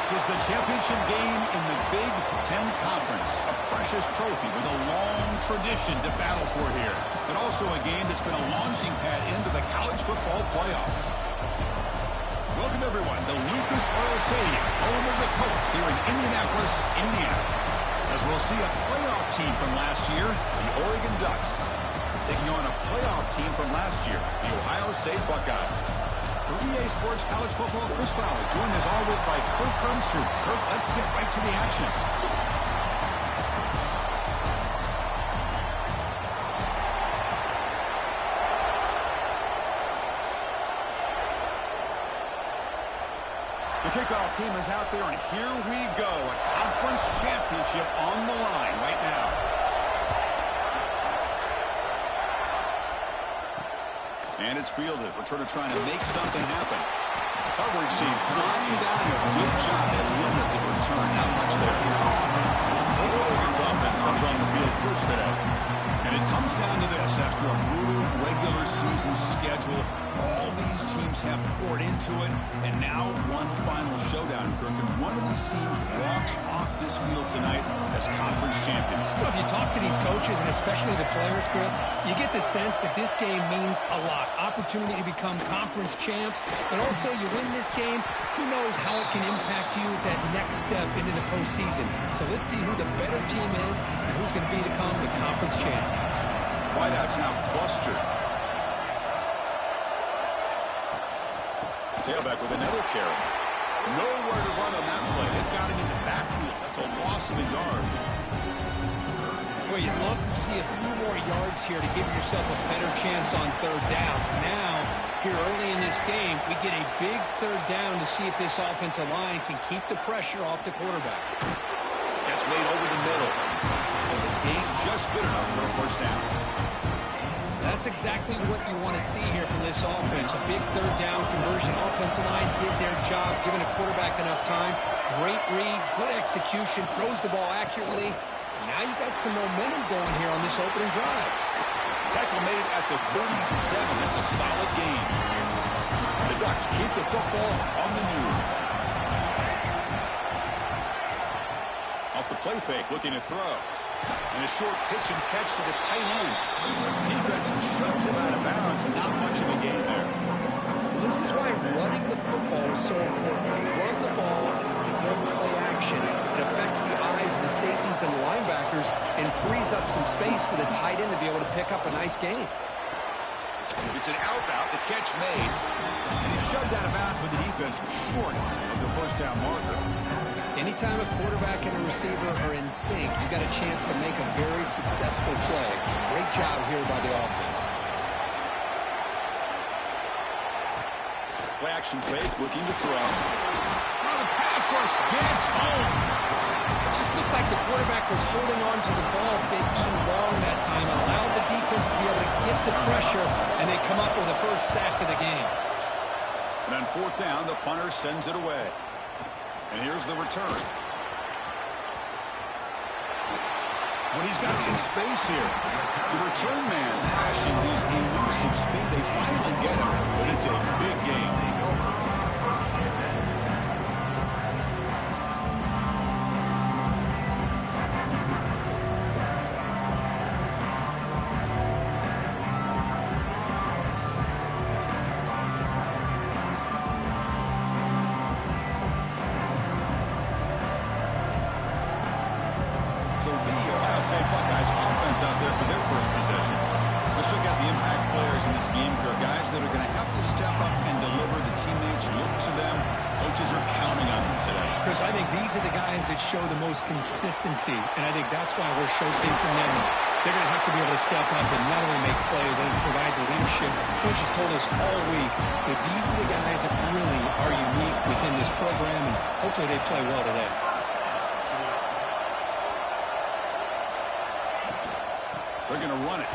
This is the championship game in the Big Ten Conference. A precious trophy with a long tradition to battle for here. But also a game that's been a launching pad into the college football playoff. Welcome, everyone, to Lucas Oil Stadium, home of the Colts here in Indianapolis, Indiana. As we'll see a playoff team from last year, the Oregon Ducks, taking on a playoff team from last year, the Ohio State Buckeyes. For EA Sports College Football, Chris Fowler, joined as always by Kirk Hermstrom. Kirk, let's get right to the action. The kickoff team is out there, and here we go. A conference championship on the line right now. And it's fielded. Returner trying to make something happen. Coverage team flying down here. Good job. They limit the return. Not much there. So Oregon's offense comes on the field first today. And it comes down to this. After a brutal regular season schedule, all these teams have poured into it. And now one final showdown, Kirk. And one of these teams walks off this field tonight as conference champions. Well, if you talk to these coaches, and especially the players, Chris, you get the sense that this game means a lot. Opportunity to become conference champs. And also, you win this game, who knows how it can impact you at that next step into the postseason. So let's see who the better team is and who's going to become the conference champ. Wideouts now clustered. Tailback with another carry. Nowhere to run on that play. They've got him in the backfield. That's a loss of a yard. Well, you'd love to see a few more yards here to give yourself a better chance on third down. Now, here early in this game, we get a big third down to see if this offensive line can keep the pressure off the quarterback. That's made over the middle. And the gain just good enough for a first down. That's exactly what you want to see here from this offense. A big third down conversion. Offensive line did their job, giving a quarterback enough time. Great read, good execution, throws the ball accurately. And now you got some momentum going here on this opening drive. Tackle made at the 37. That's a solid gain. The Ducks keep the football on the move. Off the play fake, looking to throw. And a short pitch and catch to the tight end. Defense shoves him out of bounds, and not much of a gain there. This is why running the football is so important. Run the ball, and you can go play action. It affects the eyes of the safeties and linebackers and frees up some space for the tight end to be able to pick up a nice gain. It's an out route, the catch made. And he's shoved out of bounds, but the defense short of the first down marker. Anytime a quarterback and a receiver are in sync, you got a chance to make a very successful play. Great job here by the offense. Play action fake, looking to throw. Oh, the pass rush gets home. It just looked like the quarterback was holding on to the ball a bit too long that time, allowed the defense to be able to get the pressure, and they come up with the first sack of the game. And on fourth down, the punter sends it away. And here's the return. When he's got some space here, the return man flashing his elusive speed. They finally get him, but it's a big game. Out there for their first possession. Let's look at the impact players in this game, Kirk. Guys that are going to have to step up and deliver. The teammates look to them. Coaches are counting on them today. Chris, I think these are the guys that show the most consistency, and I think that's why we're showcasing them. They're going to have to be able to step up and not only make plays, but provide the leadership Coach has told us all week that these are the guys that really are unique within this program, and hopefully they play well today. They're going to run it.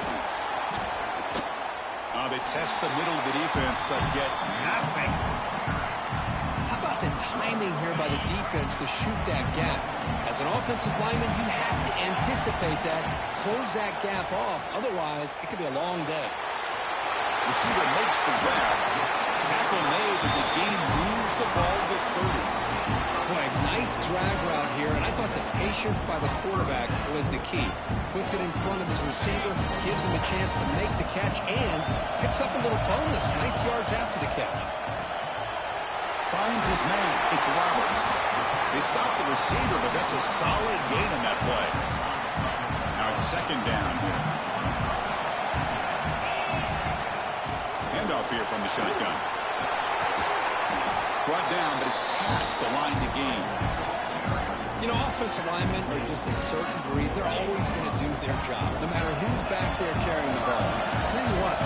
They test the middle of the defense, but get nothing. How about the timing here by the defense to shoot that gap? As an offensive lineman, you have to anticipate that, close that gap off. Otherwise, it could be a long day. Receiver makes the grab. Tackle made, but the game moves the ball to 30. Boy, nice drag route here, and I thought the patience by the quarterback was the key. Puts it in front of his receiver, gives him a chance to make the catch, and picks up a little bonus. Nice yards after the catch. Finds his man. It's Roberts. They stop the receiver, but that's a solid gain on that play. Now it's second down here. Handoff here from the shotgun. Brought down, but it's past the line to gain. You know, offensive linemen are just a certain breed. They're always going to do their job, no matter who's back there carrying the ball. I'll tell you what,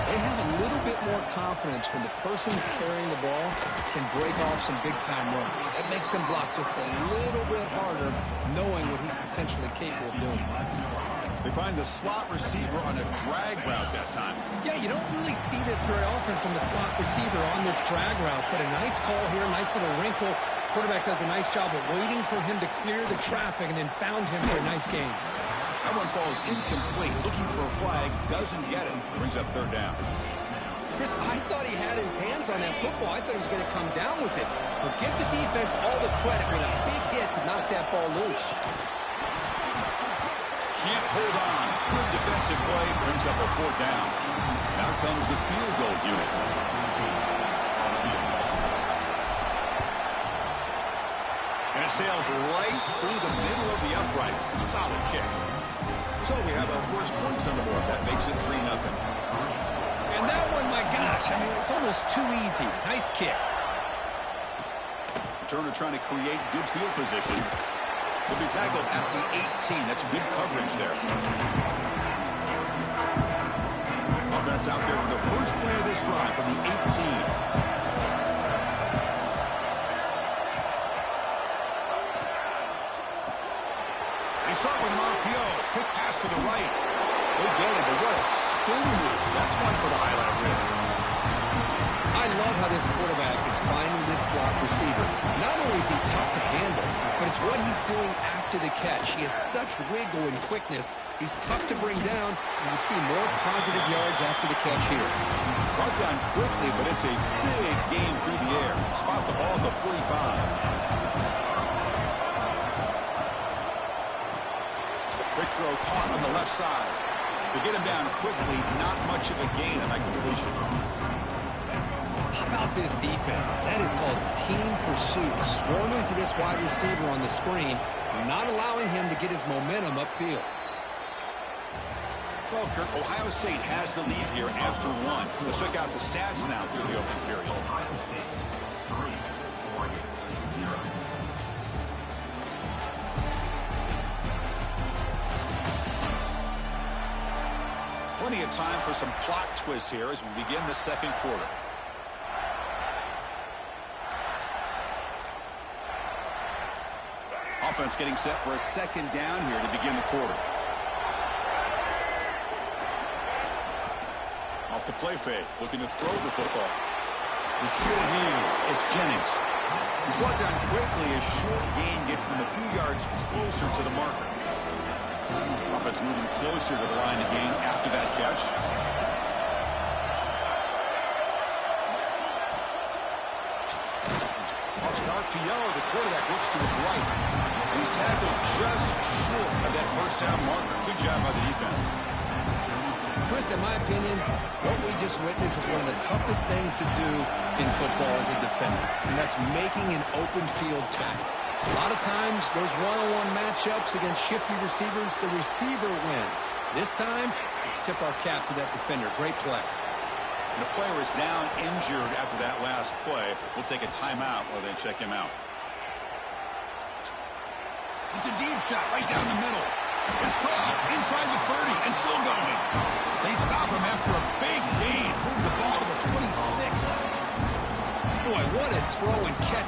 they have a little bit more confidence when the person that's carrying the ball can break off some big-time runs. That makes them block just a little bit harder, knowing what he's potentially capable of doing. They find the slot receiver on a drag route that time. Yeah, you don't really see this very often from the slot receiver on this drag route, but a nice call here, nice little wrinkle. Quarterback does a nice job of waiting for him to clear the traffic and then found him for a nice gain. That one falls incomplete. Looking for a flag, doesn't get it. Brings up third down. Chris, I thought he had his hands on that football. I thought he was going to come down with it. But give the defense all the credit with a big hit to knock that ball loose. Can't hold on. Good defensive play brings up a fourth down. Now comes the field goal unit. And it sails right through the middle of the uprights. Solid kick. So we have our first points on the board. That makes it 3-0. And that one, my gosh, I mean, it's almost too easy. Nice kick. Turner trying to create good field position. He'll be tackled at the 18. That's good coverage there. Offense out there for the first play of this drive from the 18. They start with an RPO. Quick pass to the right. They get it, but what a spin move. That's one for the highlight reel. I love how this quarterback is finding this slot receiver. Not only is he tough to handle, but it's what he's doing after the catch. He has such wiggle and quickness. He's tough to bring down, and you see more positive yards after the catch here. Brought down quickly, but it's a big gain through the air. Spot the ball at the 45. Quick throw caught on the left side. To get him down quickly, not much of a gain on that completion. How about this defense? That is called team pursuit. Swarming to this wide receiver on the screen, not allowing him to get his momentum upfield. Well, Kirk, Ohio State has the lead here after one. Let's check out the stats now through the opening period. Plenty of time for some plot twists here as we begin the second quarter. Offense getting set for a second down here to begin the quarter. Off the play fake, looking to throw the football. The short hands, it's Jennings. He's brought down quickly. A short gain gets them a few yards closer to the marker. Offense moving closer to the line of gain after that catch. Off the RPO, the quarterback looks to his right. And he's tackled just short of that first down marker. Good job by the defense. Chris, in my opinion, what we just witnessed is one of the toughest things to do in football as a defender, and that's making an open field tackle. A lot of times, those one-on-one matchups against shifty receivers, the receiver wins. This time, let's tip our cap to that defender. Great play. And the player is down injured after that last play. We'll take a timeout while they check him out. It's a deep shot right down the middle. It's caught inside the 30 and still going. They stop him after a big gain. Moving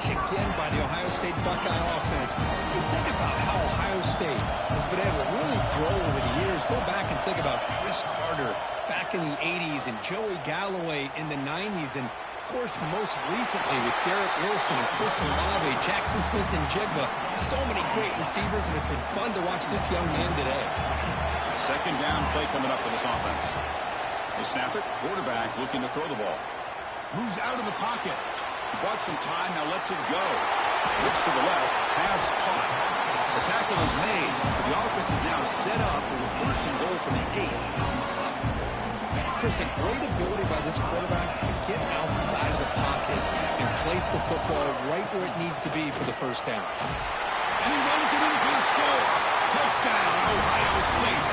catch again by the Ohio State Buckeye offense. You think about how Ohio State has been able to really grow over the years. Go back and think about Chris Carter back in the 80s and Joey Galloway in the 90s. And, of course, most recently with Garrett Wilson and Chris Olave, Jackson Smith and Jigba. So many great receivers, and it's been fun to watch this young man today. Second down play coming up for this offense. They snap it. Quarterback looking to throw the ball. Moves out of the pocket. Bought some time, now lets it go. Looks to the left, pass caught. The tackle is made, but the offense is now set up for the first and goal from the 8. Chris, a great ability by this quarterback to get outside of the pocket and place the football right where it needs to be for the first down. And he runs it in for the score. Touchdown, Ohio State.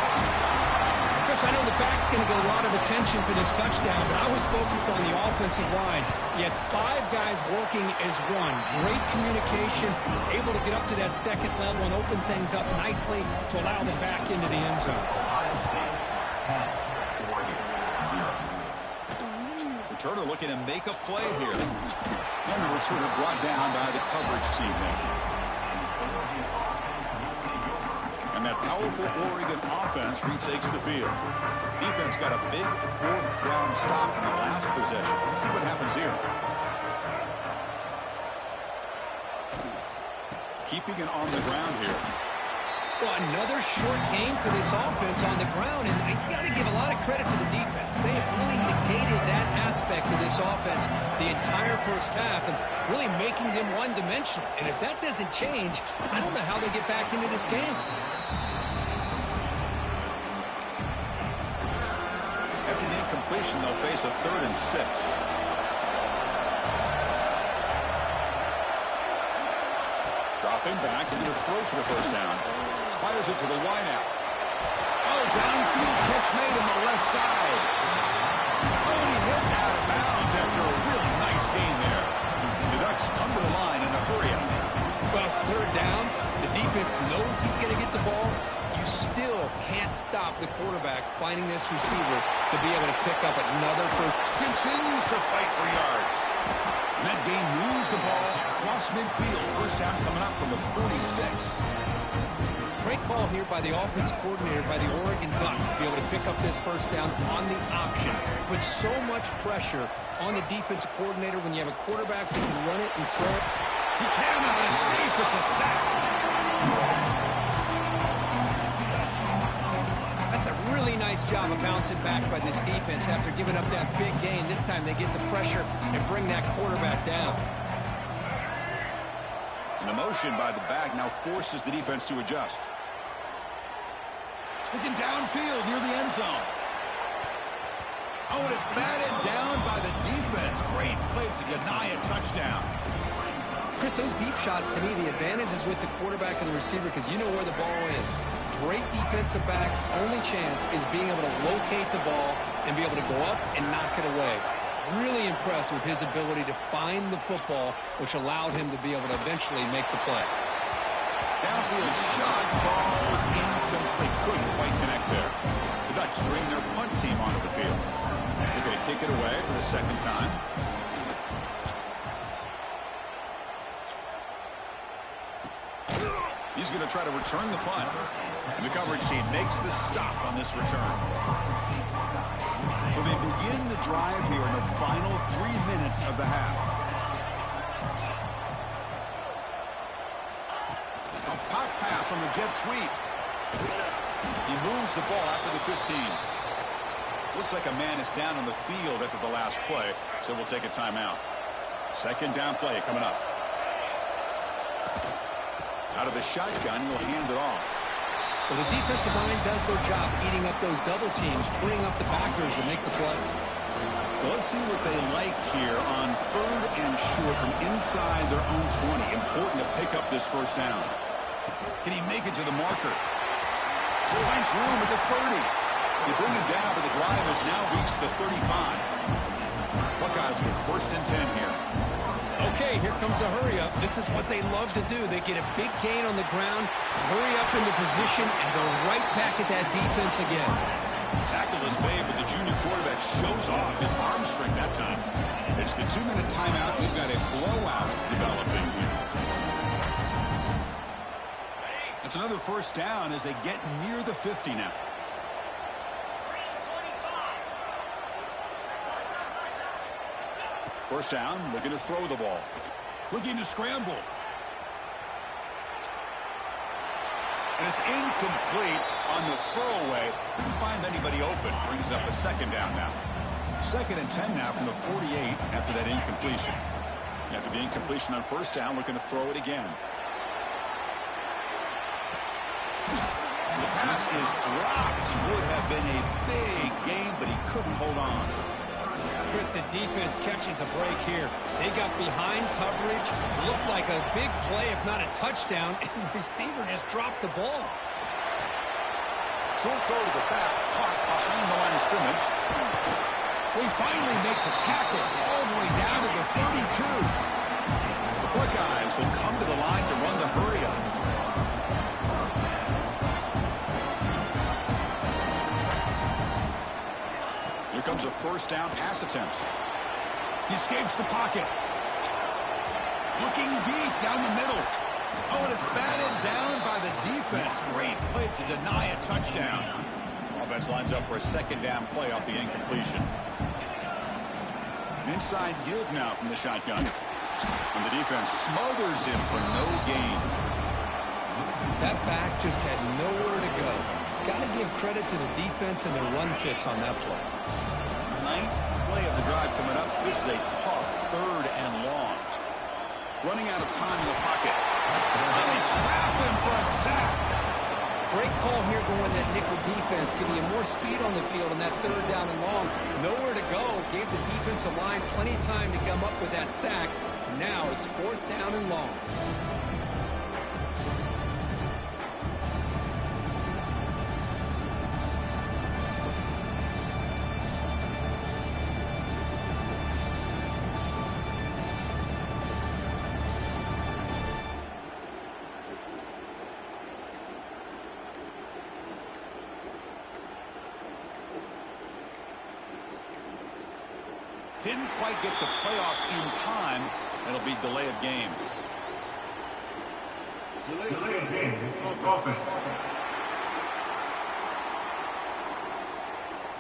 Chris, I know the back's going to get a lot of attention for this touchdown, but I was focused on the offensive line. You had 5 guys working as one. Great communication, able to get up to that second level and open things up nicely to allow the back into the end zone. Returner looking to make a play here. And the returner brought down by the coverage team there. And that powerful Oregon offense retakes the field. Defense got a big 4th down stop in the last possession. Let's see what happens here. Keeping it on the ground here. Well, another short game for this offense on the ground, and you got to give a lot of credit to the defense. They have really negated that aspect of this offense the entire first half and really making them one-dimensional. And if that doesn't change, I don't know how they get back into this game. After the incompletion, they'll face a 3rd and 6. Dropping back, going to throw for the first down. Fires it to the wideout. Oh, downfield catch made on the left side. Oh, and he hits out of bounds after a really nice game there. The Ducks come to the line in a hurry-up. Well, it's 3rd down. The defense knows he's going to get the ball. You still can't stop the quarterback finding this receiver to be able to pick up another first. Continues to fight for yards. And that game moves the ball across midfield. First down coming up from the 46. Great call here by the offense coordinator by the Oregon Ducks to be able to pick up this first down on the option. Puts so much pressure on the defensive coordinator when you have a quarterback that can run it and throw it. He cannot escape. It's a sack. That's a really nice job of bouncing back by this defense after giving up that big gain. This time they get the pressure and bring that quarterback down. And the motion by the back now forces the defense to adjust. Looking downfield near the end zone. Oh, and it's batted down by the defense. Great play to deny a touchdown. Chris, those deep shots, to me, the advantage is with the quarterback and the receiver because you know where the ball is. Great defensive backs' only chance is being able to locate the ball and be able to go up and knock it away. Really impressed with his ability to find the football, which allowed him to be able to eventually make the play. Downfield shot, ball was incomplete. Couldn't quite connect there. The Ducks bring their punt team onto the field. They're going to kick it away for the second time. He's going to try to return the punt. And the coverage team makes the stop on this return. So they begin the drive here in the final 3 minutes of the half. A pop pass on the jet sweep. He moves the ball after the 15. Looks like a man is down on the field after the last play, so we'll take a timeout. Second down play coming up. Out of the shotgun, he'll hand it off. Well, the defensive line does their job eating up those double teams, freeing up the backers to make the play. So let's see what they like here on 3rd and short from inside their own 20. Important to pick up this first down. Can he make it to the marker? Finds room at the 30. They bring him down, but the drive has now reached the 35. Buckeyes with 1st and 10 here. Okay, here comes the hurry-up. This is what they love to do. They get a big gain on the ground, hurry up into position, and go right back at that defense again. Tackleless made, but the junior quarterback shows off his arm strength that time. It's the 2-minute timeout. We've got a blowout developing here. It's another first down as they get near the 50 now. First down, looking to throw the ball. Looking to scramble. And it's incomplete on the throwaway. Couldn't find anybody open. Brings up a second down now. 2nd and 10 now from the 48 after that incompletion. After the incompletion on first down, looking to throw it again. And the pass is dropped. Would have been a big gain, but he couldn't hold on. Chris, the defense catches a break here. They got behind coverage. Looked like a big play, if not a touchdown, and the receiver just dropped the ball. Short throw to the back, caught behind the line of scrimmage. They finally make the tackle all the way down to the 32. The Buckeyes will come to the line to run the hurry-up. Here comes a first down pass attempt. He escapes the pocket. Looking deep down the middle. Oh, and it's batted down by the defense. Great play to deny a touchdown. Offense lines up for a second down play off the incompletion. An inside give now from the shotgun. And the defense smothers him for no gain. That back just had nowhere to go. Got to give credit to the defense and their run fits on that play. 9th play of the drive coming up. This is a tough 3rd and long. Running out of time in the pocket. And they trap him for a sack. Great call here going that nickel defense, giving you more speed on the field on that 3rd down and long. Nowhere to go. Gave the defensive line plenty of time to come up with that sack. Now it's 4th down and long. Didn't quite get the playoff in time. It'll be delay of game. Delay of game. Offense.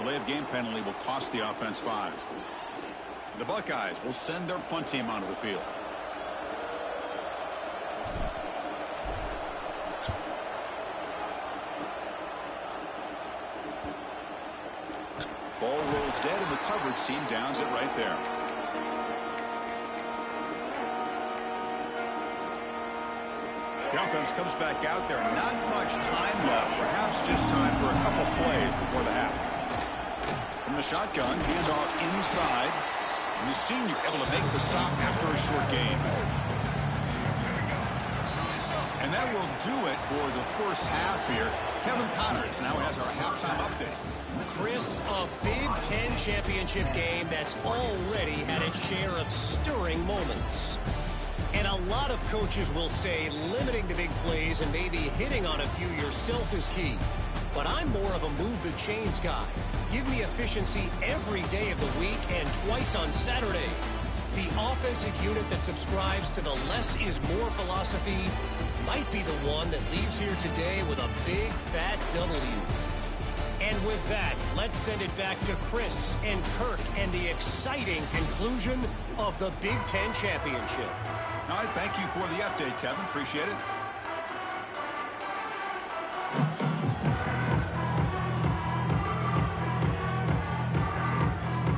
Delay of game penalty will cost the offense 5. The Buckeyes will send their punt team onto the field. Ball rolls dead, and the coverage team downs it right there. The offense comes back out there. Not much time left. Perhaps just time for a couple plays before the half. From the shotgun, handoff inside. And the senior able to make the stop after a short gain. And that will do it for the first half here. Kevin Connors now has our halftime update. Chris, a Big Ten championship game that's already had its share of stirring moments. And a lot of coaches will say limiting the big plays and maybe hitting on a few yourself is key. But I'm more of a move the chains guy. Give me efficiency every day of the week and twice on Saturday. The offensive unit that subscribes to the less is more philosophy might be the one that leaves here today with a big fat W. And with that, let's send it back to Chris and Kirk and the exciting conclusion of the Big Ten Championship. All right, thank you for the update, Kevin. Appreciate it.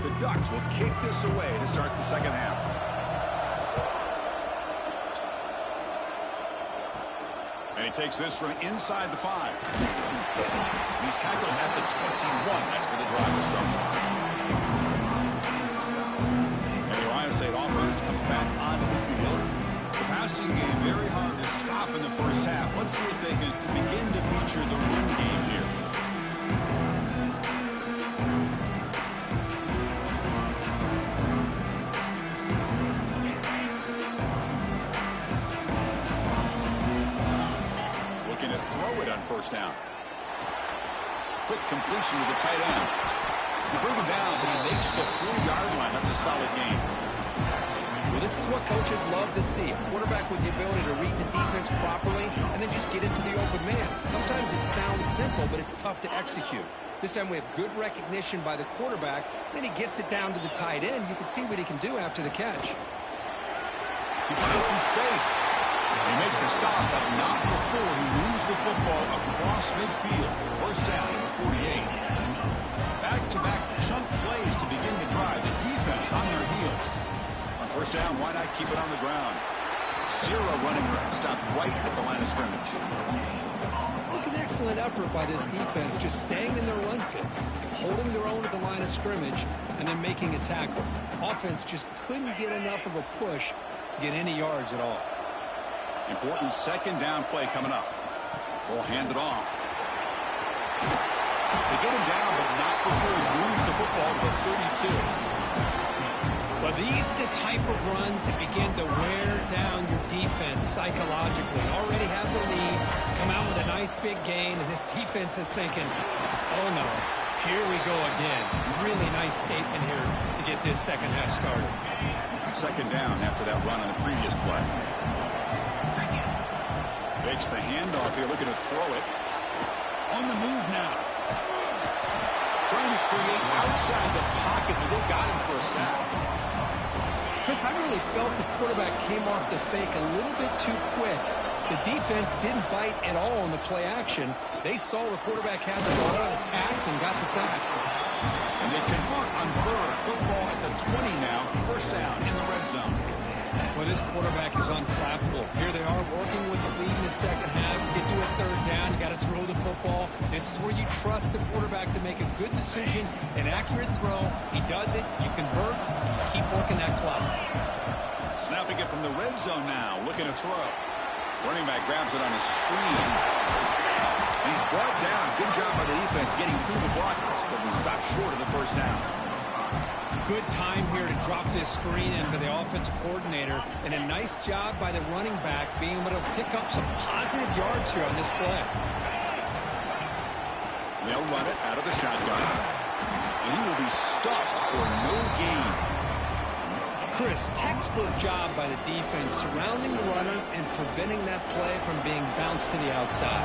The Ducks will kick this away to start the second half. And he takes this from inside the 5. He's tackled at the 21. That's where the drive will start. And the Ohio State offense comes back onto the field. The passing game very hard to stop in the first half. Let's see if they can begin to feature the run game here. Looking to throw it on first down. quick completion to the tight end. He bring him down, but he makes the 4-yard line. That's a solid gain. Well, this is what coaches love to see. A quarterback with the ability to read the defense properly and then just get into the open man. Sometimes it sounds simple, but it's tough to execute. This time we have good recognition by the quarterback. Then he gets it down to the tight end. You can see what he can do after the catch. He finds some space. They make the stop, but not before he moves the football across midfield. First down at the 48. Back-to-back chunk plays to begin the drive. The defense on their heels. On first down, why not keep it on the ground? 0 running room. Stop right at the line of scrimmage. It was an excellent effort by this defense, just staying in their run fits, holding their own at the line of scrimmage, and then making a tackle. Offense just couldn't get enough of a push to get any yards at all. Important second down play coming up. We'll hand it off. They get him down, but not before he moves the football to the 32. Well, these are the type of runs that begin to wear down your defense psychologically. Already have the lead, come out with a nice big gain, and this defense is thinking, oh no, here we go again. Really nice statement here to get this second half started. Second down after that run on the previous play. Fakes the handoff here, looking to throw it. On the move now. Trying to create outside the pocket, but they got him for a sack. Chris, I really felt the quarterback came off the fake a little bit too quick. The defense didn't bite at all on the play action. They saw the quarterback had the ball, attacked, and got the sack. And they convert on third. Football at the 20 now. First down in the red zone. Well, this quarterback is unflappable. Here they are working with the lead in the second half. Get to a third down. You got to throw the football. This is where you trust the quarterback to make a good decision, an accurate throw. He does it. You convert, and you keep working that clock. Snapping it from the red zone now. Looking to throw. Running back grabs it on a screen. And he's brought down. Good job by the defense getting through the blockers, but we stop short of the first down. Good time here to drop this screen in for the offensive coordinator, and a nice job by the running back being able to pick up some positive yards here on this play. They'll run it out of the shotgun, and he will be stuffed for no gain. Chris, textbook job by the defense surrounding the runner and preventing that play from being bounced to the outside.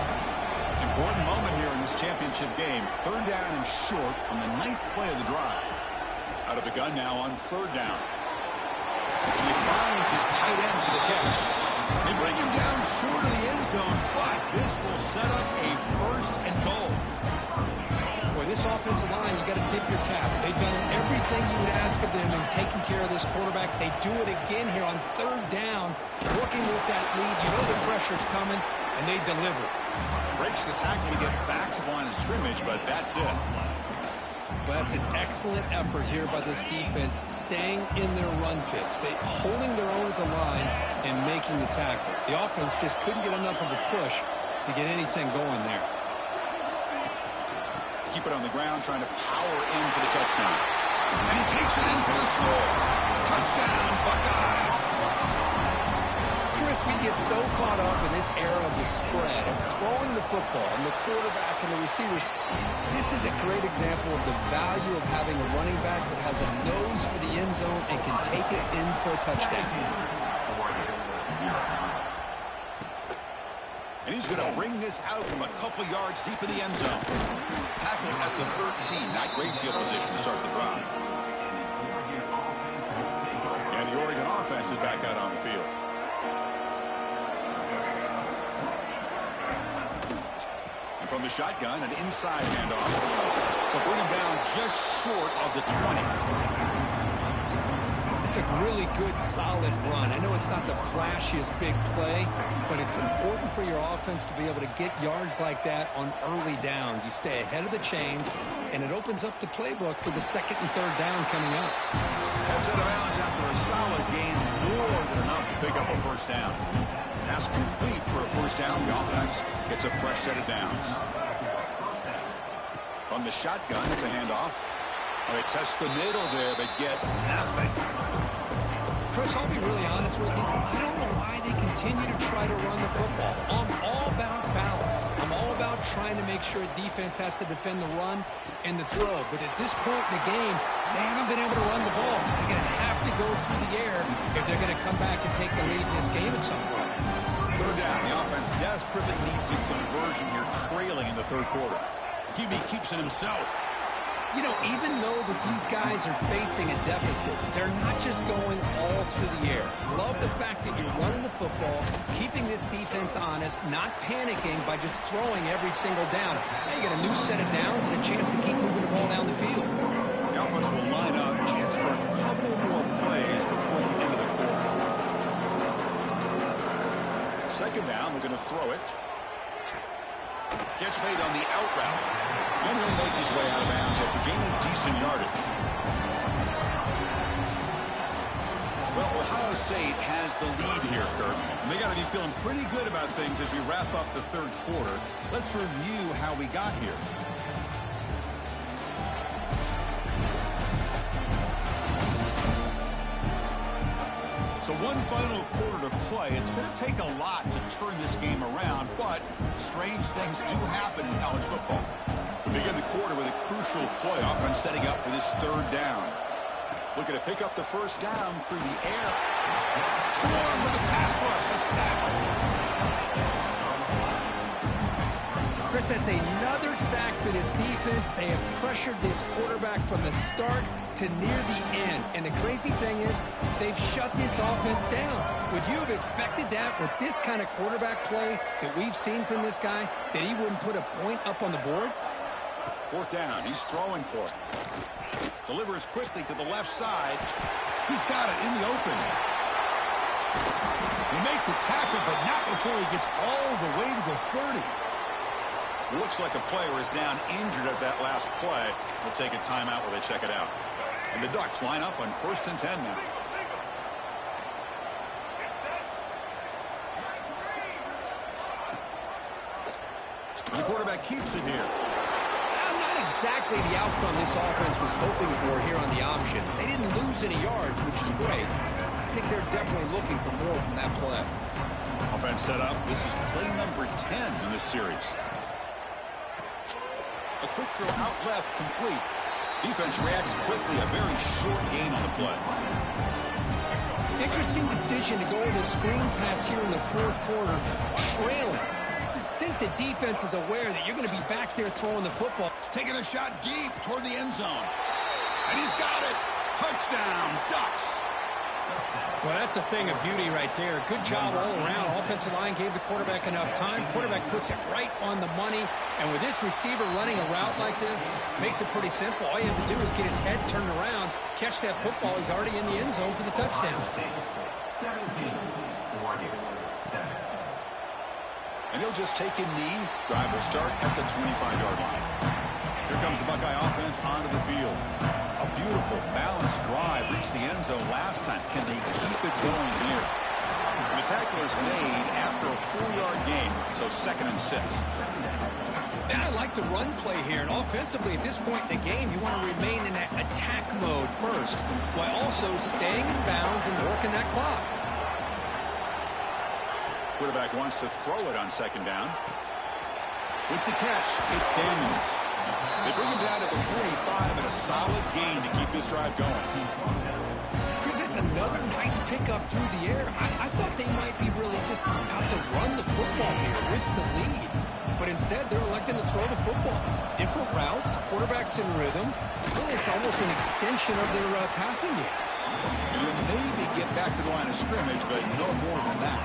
Important moment here in this championship game. Third down and short on the 9th play of the drive. Out of the gun now on third down. And he finds his tight end for the catch. They bring him down short of the end zone, but this will set up a first and goal. Boy, this offensive line, you got to tip your cap. They've done everything you would ask of them in taking care of this quarterback. They do it again here on third down, working with that lead. You know the pressure's coming, and they deliver. Breaks the tackle to get back to the line of scrimmage, but that's it. Well, that's an excellent effort here by this defense, staying in their run fits. They holding their own at the line and making the tackle. The offense just couldn't get enough of a push to get anything going there. Keep it on the ground, trying to power in for the touchdown. And he takes it in for the score. Touchdown, Buckeyes. Chris, we get so caught up in this era of the spread, of throwing the football, and the quarterback and the receivers. This is a great example of the value of having a running back that has a nose for the end zone and can take it in for a touchdown. And he's going to bring this out from a couple yards deep in the end zone. Tackled at the 13. Not great field position to start the drive. And the Oregon offense is back out on the field. From the shotgun, an inside handoff. So bring him down just short of the 20. It's a really good, solid run. I know it's not the flashiest big play, but it's important for your offense to be able to get yards like that on early downs. You stay ahead of the chains, and it opens up the playbook for the second and third down coming up. Heads out of bounds after a solid gain, more than enough to pick up a first down. Pass complete for a first down. The offense gets a fresh set of downs. From the shotgun, it's a handoff. They test the middle there, but get nothing. Chris, I'll be really honest with you. I don't know why they continue to try to run the football. I'm all about balance. I'm all about trying to make sure defense has to defend the run and the throw. But at this point in the game, they haven't been able to run the ball. They're going to have to go through the air if they're going to come back and take the lead in this game at some point. Third down. The offense desperately needs a conversion here, trailing in the third quarter. QB keeps it himself. You know, even though that these guys are facing a deficit, they're not just going all through the air. Love the fact that you're running the football, keeping this defense honest, not panicking by just throwing every single down. Now you got a new set of downs and a chance to keep moving the ball down the field. The offense will line up, chance for a couple more plays before the end of the quarter. Second down, we're going to throw it. Gets made on the out route. And he'll make his way out of bounds after gaining decent yardage. Well, Ohio State has the lead here, Kirk. And they got to be feeling pretty good about things as we wrap up the third quarter. Let's review how we got here. So one final quarter to play. It's going to take a lot to turn this game around, but strange things do happen in college football. We begin the quarter with a crucial play, offense setting up for this third down. Looking to pick up the first down through the air. Swarm with a pass rush, a sack. Chris, that's another sack for this defense. They have pressured this quarterback from the start to near the end. And the crazy thing is, they've shut this offense down. Would you have expected that with this kind of quarterback play that we've seen from this guy, that he wouldn't put a point up on the board? Fourth down, he's throwing for it. Delivers quickly to the left side. He's got it in the open. They make the tackle, but not before he gets all the way to the 30. Looks like a player is down injured at that last play. We'll take a timeout while they check it out. And the Ducks line up on 1st and 10 now. The quarterback keeps it here. Not exactly the outcome this offense was hoping for here on the option. They didn't lose any yards, which is great. I think they're definitely looking for more from that play. Offense set up. This is play number 10 in this series. A quick throw out left, complete. Defense reacts quickly. A very short gain on the play. Interesting decision to go with a screen pass here in the fourth quarter, trailing. I think the defense is aware that you're going to be back there throwing the football. Taking a shot deep toward the end zone. And he's got it. Touchdown, Ducks. Well, that's a thing of beauty right there. Good job all around. Offensive line gave the quarterback enough time. Quarterback puts it right on the money. And with this receiver running a route like this, makes it pretty simple. All you have to do is get his head turned around, catch that football. He's already in the end zone for the touchdown. 17-47. And he'll just take a knee. Drive will start at the 25-yard line. Here comes the Buckeye offense onto the field. A beautiful, balanced drive reached the end zone last time. Can they keep it going here? The tackle is made after a 4-yard gain, so 2nd and 6. Yeah, I like the run play here. And offensively, at this point in the game, you want to remain in that attack mode first, while also staying in bounds and working that clock. Quarterback wants to throw it on 2nd down. With the catch, it's Daniels. They bring him down to the 45 and a solid gain to keep this drive going. Chris, it's another nice pickup through the air. I thought they might be really just out to run the football here with the lead. But instead, they're electing to throw the football. Different routes, quarterbacks in rhythm. Really, it's almost an extension of their passing game. And you'll maybe get back to the line of scrimmage, but no more than that.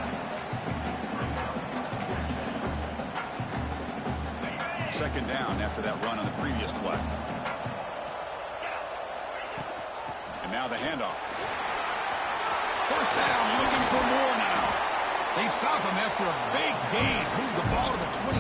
Second down after that run on the previous play. And now the handoff. First down, looking for more now. They stop him after a big gain. Move the ball to the 26.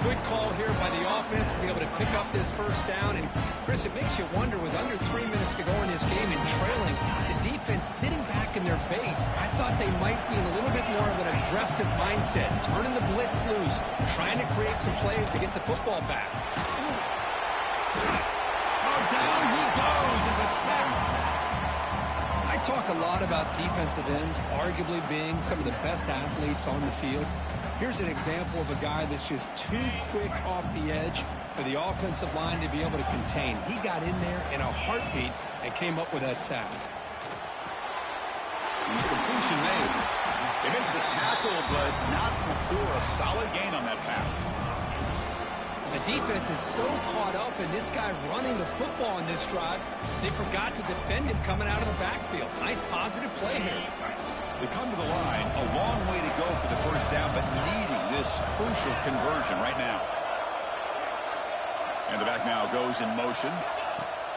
Good call here by the offense to be able to pick up this first down. And, Chris, it makes you wonder, with under 3 minutes to go in this game and trailing, the defense sitting back in their base. I thought they might be in a little bit more of an aggressive mindset, turning the blitz loose, trying to create some plays to get the football back. Oh, down he goes. It's a sack. I talk a lot about defensive ends arguably being some of the best athletes on the field. Here's an example of a guy that's just too quick off the edge for the offensive line to be able to contain. He got in there in a heartbeat and came up with that sack. And the completion made. They make the tackle, but not before a solid gain on that pass. The defense is so caught up in this guy running the football in this drive, they forgot to defend him coming out of the backfield. Nice positive play here. They come to the line, a long way to go for the first down, but needing this crucial conversion right now. And the back now goes in motion.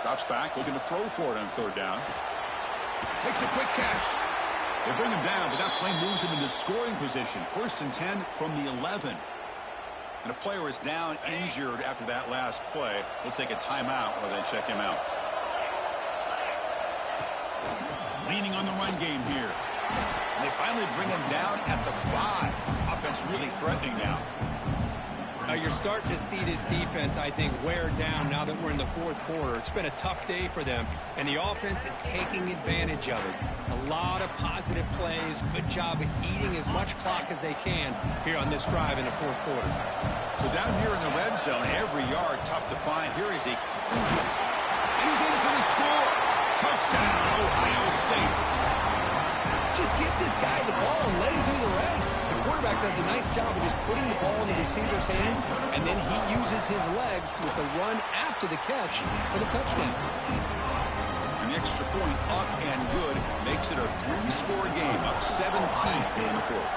Drops back, looking to throw for it on third down. Makes a quick catch. They bring him down, but that play moves him into scoring position. 1st and 10 from the 11. And a player is down injured after that last play. They'll take a timeout or they check him out. Leaning on the run game here. And they finally bring him down at the 5. Offense really threatening now. Now you're starting to see this defense, I think, wear down now that we're in the 4th quarter. It's been a tough day for them, and the offense is taking advantage of it. A lot of positive plays. Good job of eating as much clock as they can here on this drive in the 4th quarter. So down here in the red zone, every yard tough to find. Here is a crucial. And he's in for the score. Touchdown, Ohio State. Just get this guy the ball and let him do the rest. The quarterback does a nice job of just putting the ball in the receiver's hands, and then he uses his legs with the run after the catch for the touchdown. An extra point up and good makes it a 3-score game, up 17 here in the 4th.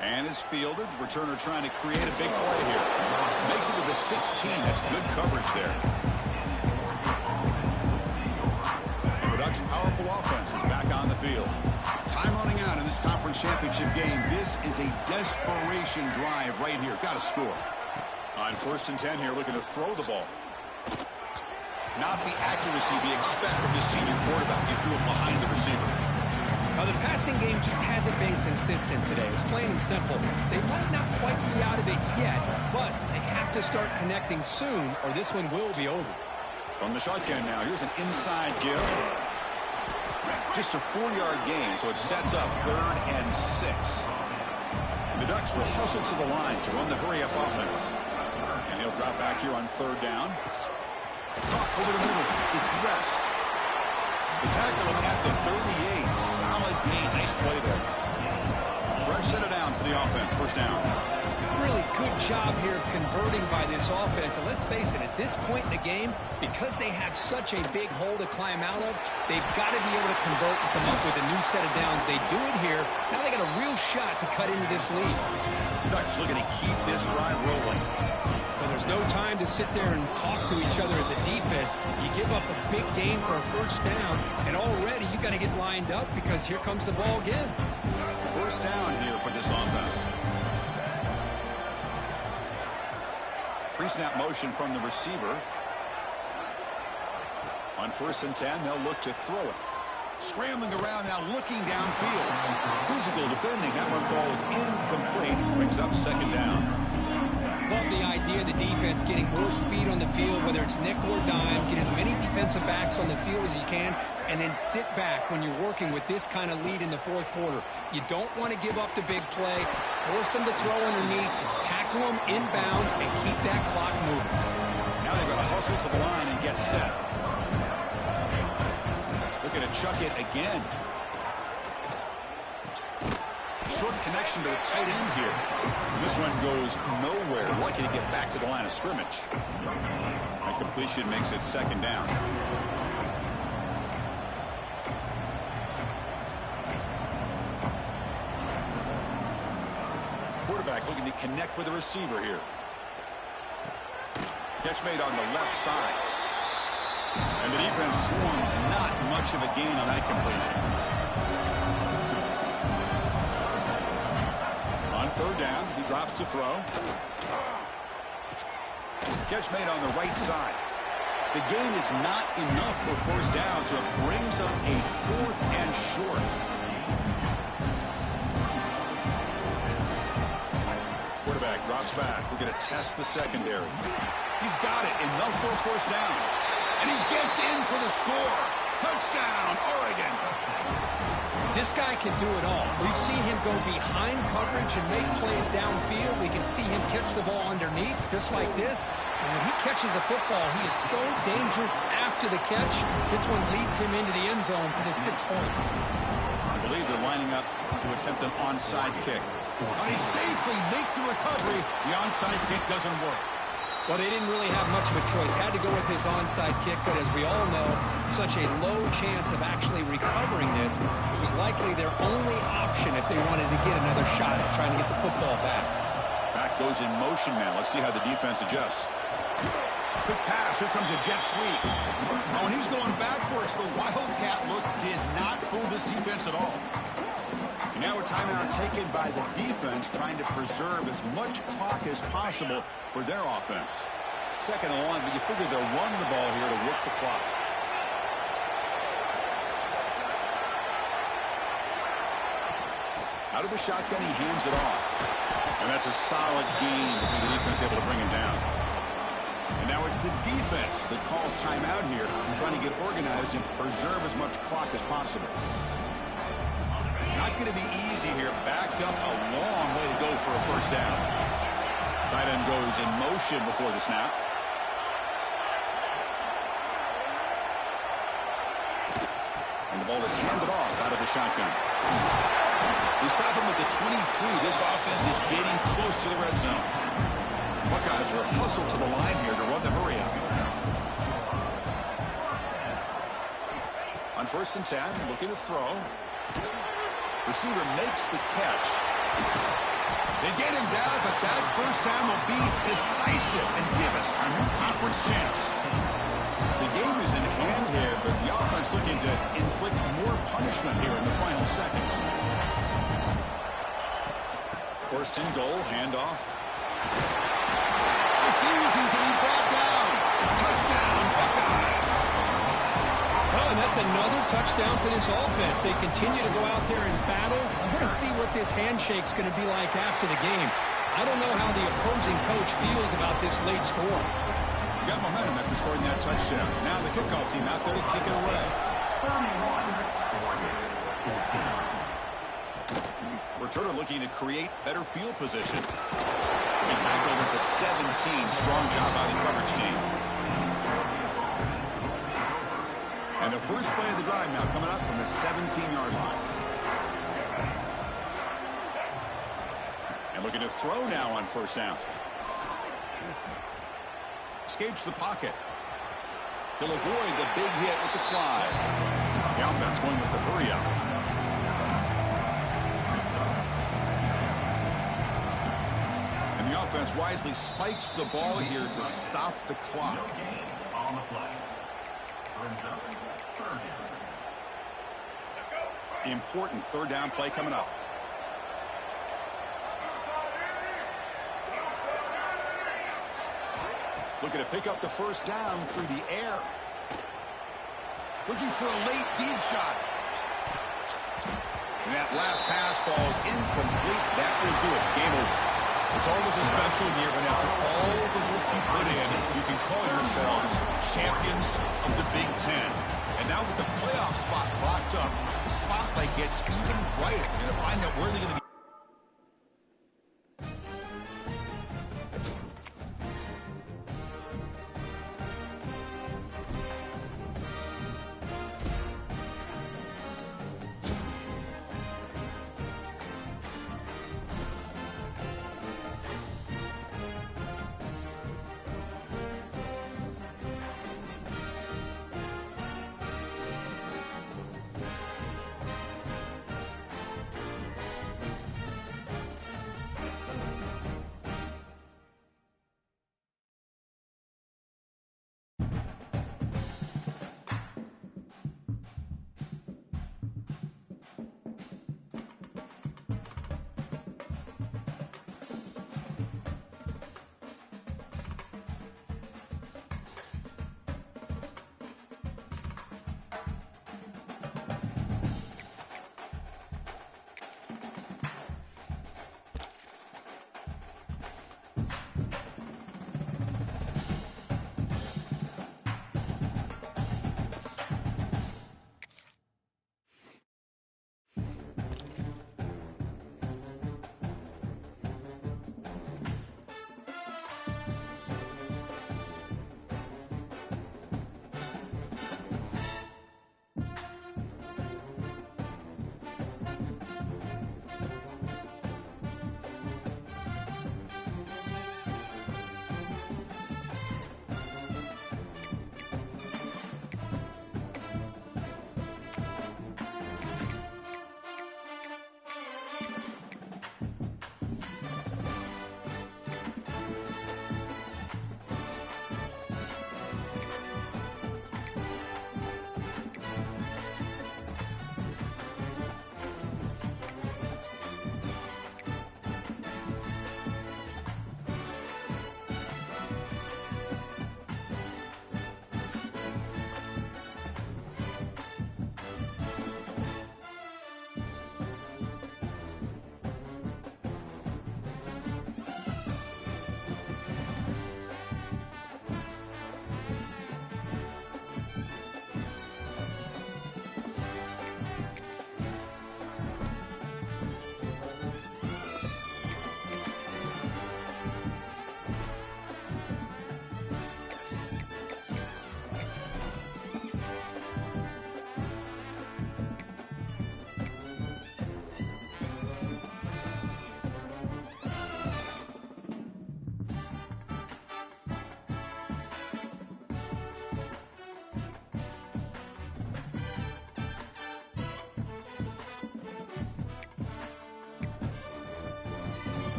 And is fielded. Returner trying to create a big play here. Makes it to the 16. That's good coverage there. Ducks' powerful offense is back on the field. Time running out in this conference championship game. This is a desperation drive right here. Got to score. On 1st and 10 here, looking to throw the ball. Not the accuracy we expect from this senior quarterback. He threw it behind the receiver. Now, the passing game just hasn't been consistent today. It's plain and simple. They might not quite be out of it yet, but they have to start connecting soon, or this one will be over. From the shotgun now, here's an inside give. Just a 4-yard gain, so it sets up 3rd and 6. The Ducks will hustle to the line to run the hurry-up offense. And he'll drop back here on 3rd down. Caught over the middle. It's West. The tackle at the 38. Solid gain. Nice play there. Fresh set of downs for the offense. 1st down. Really good job here of converting by this offense. And let's face it, at this point in the game, because they have such a big hole to climb out of, they've got to be able to convert and come up with a new set of downs. They do it here. Now they got a real shot to cut into this lead. Ducks looking to keep this drive rolling. But there's no time to sit there and talk to each other as a defense. You give up a big gain for a 1st down, and already you got to get lined up because here comes the ball again. 1st down here for this offense. Pre-snap motion from the receiver. On 1st and 10, they'll look to throw it. Scrambling around now, looking downfield. Physical defending. That one falls incomplete. Brings up 2nd down. Love the idea of the defense getting more speed on the field, whether it's nickel or dime. Get as many defensive backs on the field as you can, and then sit back when you're working with this kind of lead in the 4th quarter. You don't want to give up the big play. Force them to throw underneath, tackle them inbounds, and keep that clock moving. Now they've got to hustle to the line and get set. Looking to chuck it again. Short connection to the tight end here. This one goes nowhere. Lucky to get back to the line of scrimmage. That completion makes it 2nd down. Quarterback looking to connect with the receiver here. Catch made on the left side. And the defense swarms. Not much of a gain on that completion. On 3rd down, he drops to throw. Catch made on the right side. The gain is not enough for 1st down, so it brings up a 4th and short. Quarterback drops back. We're going to test the secondary. He's got it. Enough for a 1st down. And he gets in for the score. Touchdown, Oregon. This guy can do it all. We've seen him go behind coverage and make plays downfield. We can see him catch the ball underneath, just like this. And when he catches a football, he is so dangerous after the catch. This one leads him into the end zone for the 6 points. I believe they're lining up to attempt an onside kick. But they safely make the recovery. The onside kick doesn't work. Well, they didn't really have much of a choice. Had to go with his onside kick, but as we all know, such a low chance of actually recovering this. It was likely their only option if they wanted to get another shot at trying to get the football back. Back goes in motion now. Let's see how the defense adjusts. Quick pass. Here comes a jet sweep. Oh, and he's going backwards. The Wildcat look did not fool this defense at all. And now a timeout taken by the defense, trying to preserve as much clock as possible for their offense. Second and one, but you figure they'll run the ball here to work the clock. Out of the shotgun, he hands it off. And that's a solid gain for the defense able to bring him down. And now it's the defense that calls timeout here, trying to get organized and preserve as much clock as possible. Not going to be easy here. Backed up a long way to go for a first down. Tight end goes in motion before the snap. And the ball is handed off out of the shotgun. We saw them with the 23. This offense is getting close to the red zone. Buckeyes will hustle to the line here to run the hurry up. On 1st and 10, looking to throw. Receiver makes the catch. They get him down, but that first down will be decisive and give us our new conference champs. The game is in hand here, but the offense looking to inflict more punishment here in the final seconds. 1st and goal, handoff. Refusing to be brought down. Touchdown, Buckeyes. Well, and that's another touchdown for this offense. They continue to go out there and battle. I want to see what this handshake's going to be like after the game. I don't know how the opposing coach feels about this late score. You got momentum after scoring that touchdown. Now the kickoff team out there to kick it away. 31-14. Returner looking to create better field position. He tackled at the 17. Strong job by the coverage team. And the first play of the drive now coming up from the 17-yard line. And looking to throw now on 1st down. Escapes the pocket. He'll avoid the big hit with the slide. The offense going with the hurry up. And the offense wisely spikes the ball here to stop the clock. Important 3rd down play coming up. Looking to pick up the 1st down through the air. Looking for a late deep shot. And that last pass falls incomplete. That will do it. Game over. It's always a special year, but after all the work you put in, you can call yourselves champions of the Big Ten. And now with the playoff spot locked up, the spotlight gets even brighter. You're going to find out where they're going to be.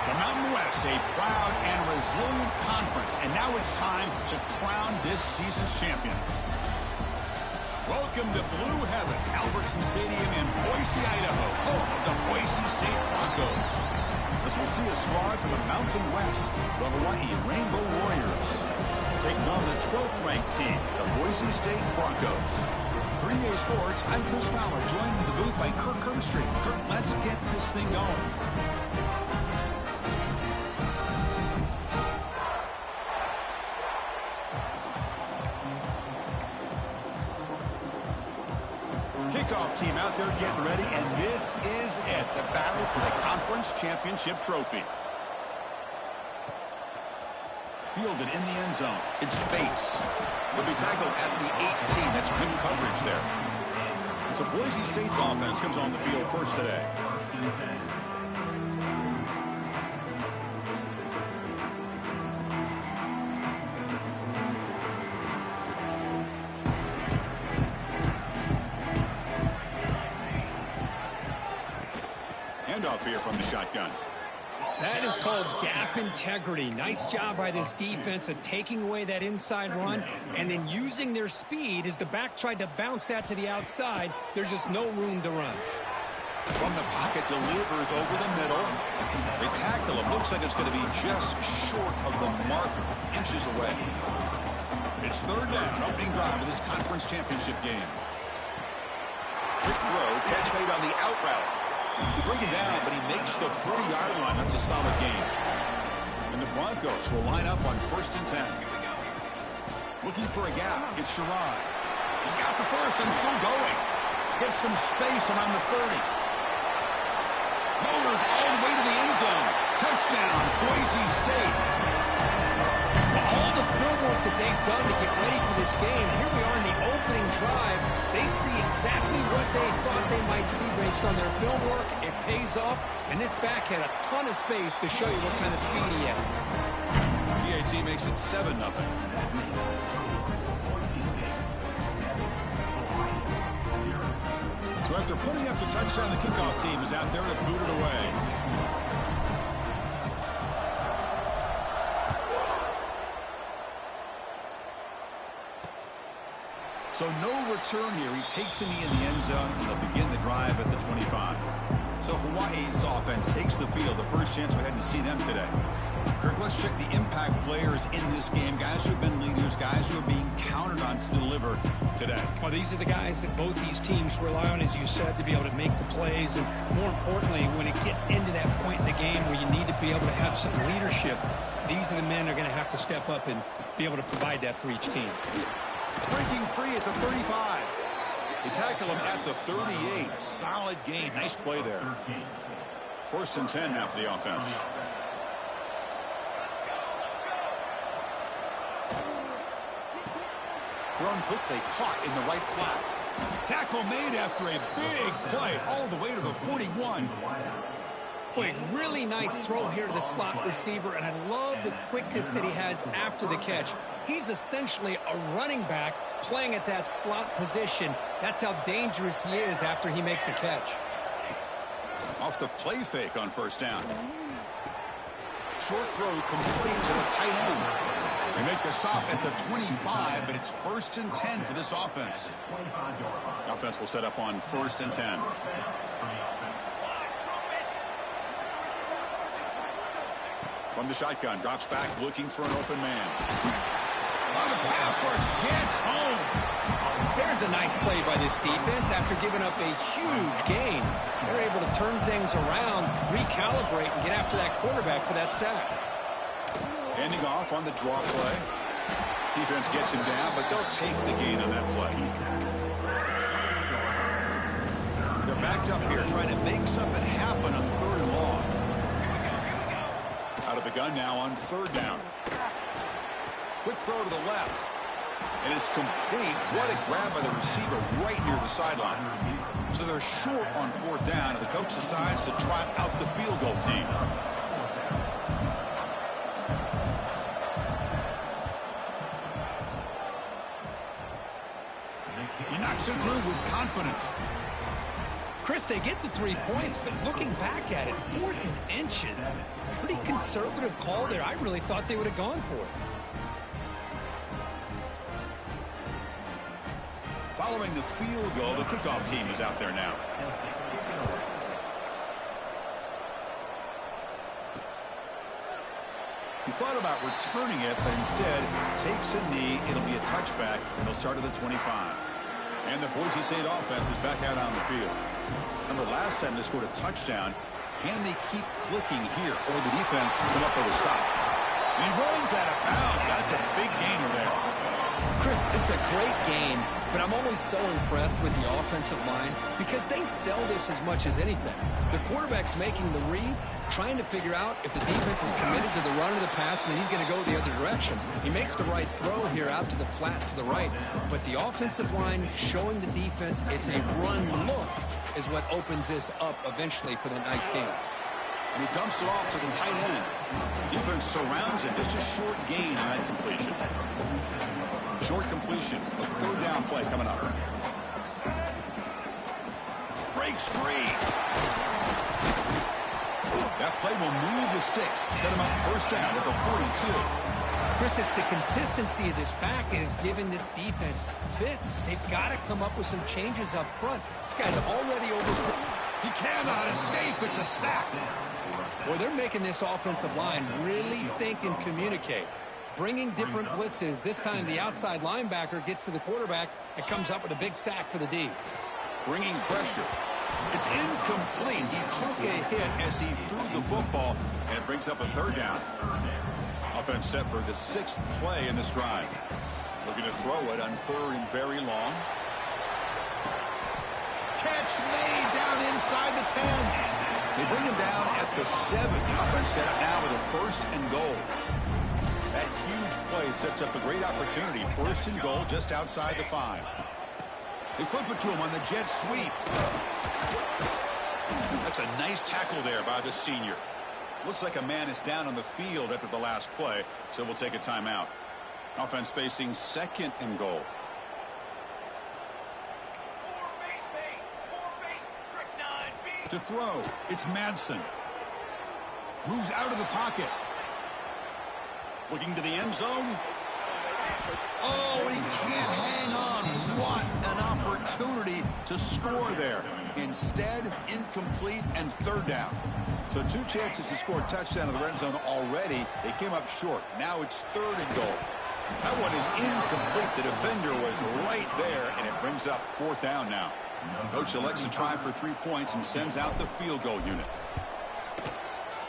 The Mountain West, a proud and resilient conference, and now it's time to crown this season's champion. Welcome to Blue Heaven, Albertson Stadium in Boise, Idaho, home of the Boise State Broncos. As we'll see a squad from the Mountain West, the Hawaii Rainbow Warriors, taking on the 12th ranked team, the Boise State Broncos. For EA Sports, I'm Chris Fowler, joined in the booth by Kirk Herbstreit. Kirk, let's get this thing going. Kickoff team out there getting ready, and this is it, the battle for the conference championship trophy. Fielded in the end zone. It's Bates. Will be tackled at the 18. That's good coverage there. So Boise State's offense comes on the field first today. Handoff here from the shotgun. That is called gap integrity. Nice job by this defense of taking away that inside run and then using their speed as the back tried to bounce that to the outside. There's just no room to run. From the pocket, delivers over the middle. They tackle him. Looks like it's going to be just short of the mark, inches away. It's third down, opening drive of this conference championship game. Quick throw, catch made on the out route. They bring it down, but he makes the 40-yard line. That's a solid game. And the Broncos will line up on 1st and 10. Looking for a gap. It's Sherrod. He's got the first and still going. Gets some space around the 30. Motors all the way to the end zone. Touchdown, Boise State. All the film work that they've done to get ready for this game, here we are in the opening drive. They see exactly what they thought they might see based on their film work. It pays off, and this back had a ton of space to show you what kind of speed he has. BAT makes it 7-0. So after putting up the touchdown, the kickoff team is out there to boot it away. So no return here. He takes a knee in the end zone, and they'll begin the drive at the 25. So Hawaii's offense takes the field. The first chance we had to see them today. Kirk, let's check the impact players in this game. Guys who have been leaders, guys who are being counted on to deliver today. Well, these are the guys that both these teams rely on, as you said, to be able to make the plays. And more importantly, when it gets into that point in the game where you need to be able to have some leadership, these are the men that are going to have to step up and be able to provide that for each team. Breaking free at the 35. They tackle him at the 38. Solid gain. Nice play there. 1st and 10 now for the offense. Thrown quickly, caught in the right flat. Tackle made after a big play all the way to the 41. Boy, really nice throw here to the slot receiver, and I love the quickness that he has after the catch. He's essentially a running back playing at that slot position. That's how dangerous he is after he makes a catch. Off the play fake on 1st down. Short throw complete to the tight end. They make the stop at the 25, but it's 1st and 10 for this offense. The offense will set up on 1st and 10. From the shotgun, drops back, looking for an open man. Oh, the pass rush gets home. There's a nice play by this defense after giving up a huge gain. They're able to turn things around, recalibrate, and get after that quarterback for that sack. Handing off on the draw play. Defense gets him down, but they'll take the gain on that play. backed up here, trying to make something happen on 3rd and long. Out of the gun now on 3rd down. Quick throw to the left. And it's complete. What a grab by the receiver right near the sideline. So they're short on 4th down, and the coach decides to trot out the field goal team. He knocks it through with confidence. Chris, they get the 3 points, but looking back at it, 4th and inches. Pretty conservative call there. I really thought they would have gone for it. Following the field goal, the kickoff team is out there now. He thought about returning it, but instead takes a knee. It'll be a touchback, and they'll start at the 25. And the Boise State offense is back out on the field. Remember, last time they scored a touchdown. Can they keep clicking here, or the defense come up with a stop? And he runs out of bounds. That's a big gainer there. Chris, it's a great game, but I'm always so impressed with the offensive line because they sell this as much as anything. The quarterback's making the read, trying to figure out if the defense is committed to the run or the pass, and then he's going to go the other direction. He makes the right throw here out to the flat to the right, but the offensive line showing the defense it's a run look is what opens this up eventually for the nice game. And he dumps it off to the tight end. Defense surrounds him. Just a short gain on that completion. Short completion. A 3rd down play coming up. Breaks free. That play will move the sticks. Set him up 1st down at the 42. Chris, it's the consistency of this back is giving this defense fits. They've got to come up with some changes up front. This guy's already over. He cannot escape. It's a sack. Boy, they're making this offensive line really think and communicate. Bringing different blitzes. This time the outside linebacker gets to the quarterback and comes up with a big sack for the D. Bringing pressure. It's incomplete. He took a hit as he threw the football, and it brings up a 3rd down. Offense set for the 6th play in this drive. Looking to throw it on 3rd and very long. Catch made down inside the 10. They bring him down at the 7. The offense set up now with a 1st and goal. That huge play sets up a great opportunity. 1st and goal just outside the 5. They flip it to him on the jet sweep. That's a nice tackle there by the senior. Looks like a man is down on the field after the last play, so we'll take a timeout. Offense facing 2nd and goal. To throw, it's Madsen. Moves out of the pocket. Looking to the end zone. Oh, he can't hang on. What an opportunity to score there. Instead, incomplete and 3rd down. So 2 chances to score a touchdown in the red zone already. They came up short. Now it's 3rd and goal. That one is incomplete. The defender was right there, and it brings up 4th down now. Coach elects to try for 3 points and sends out the field goal unit.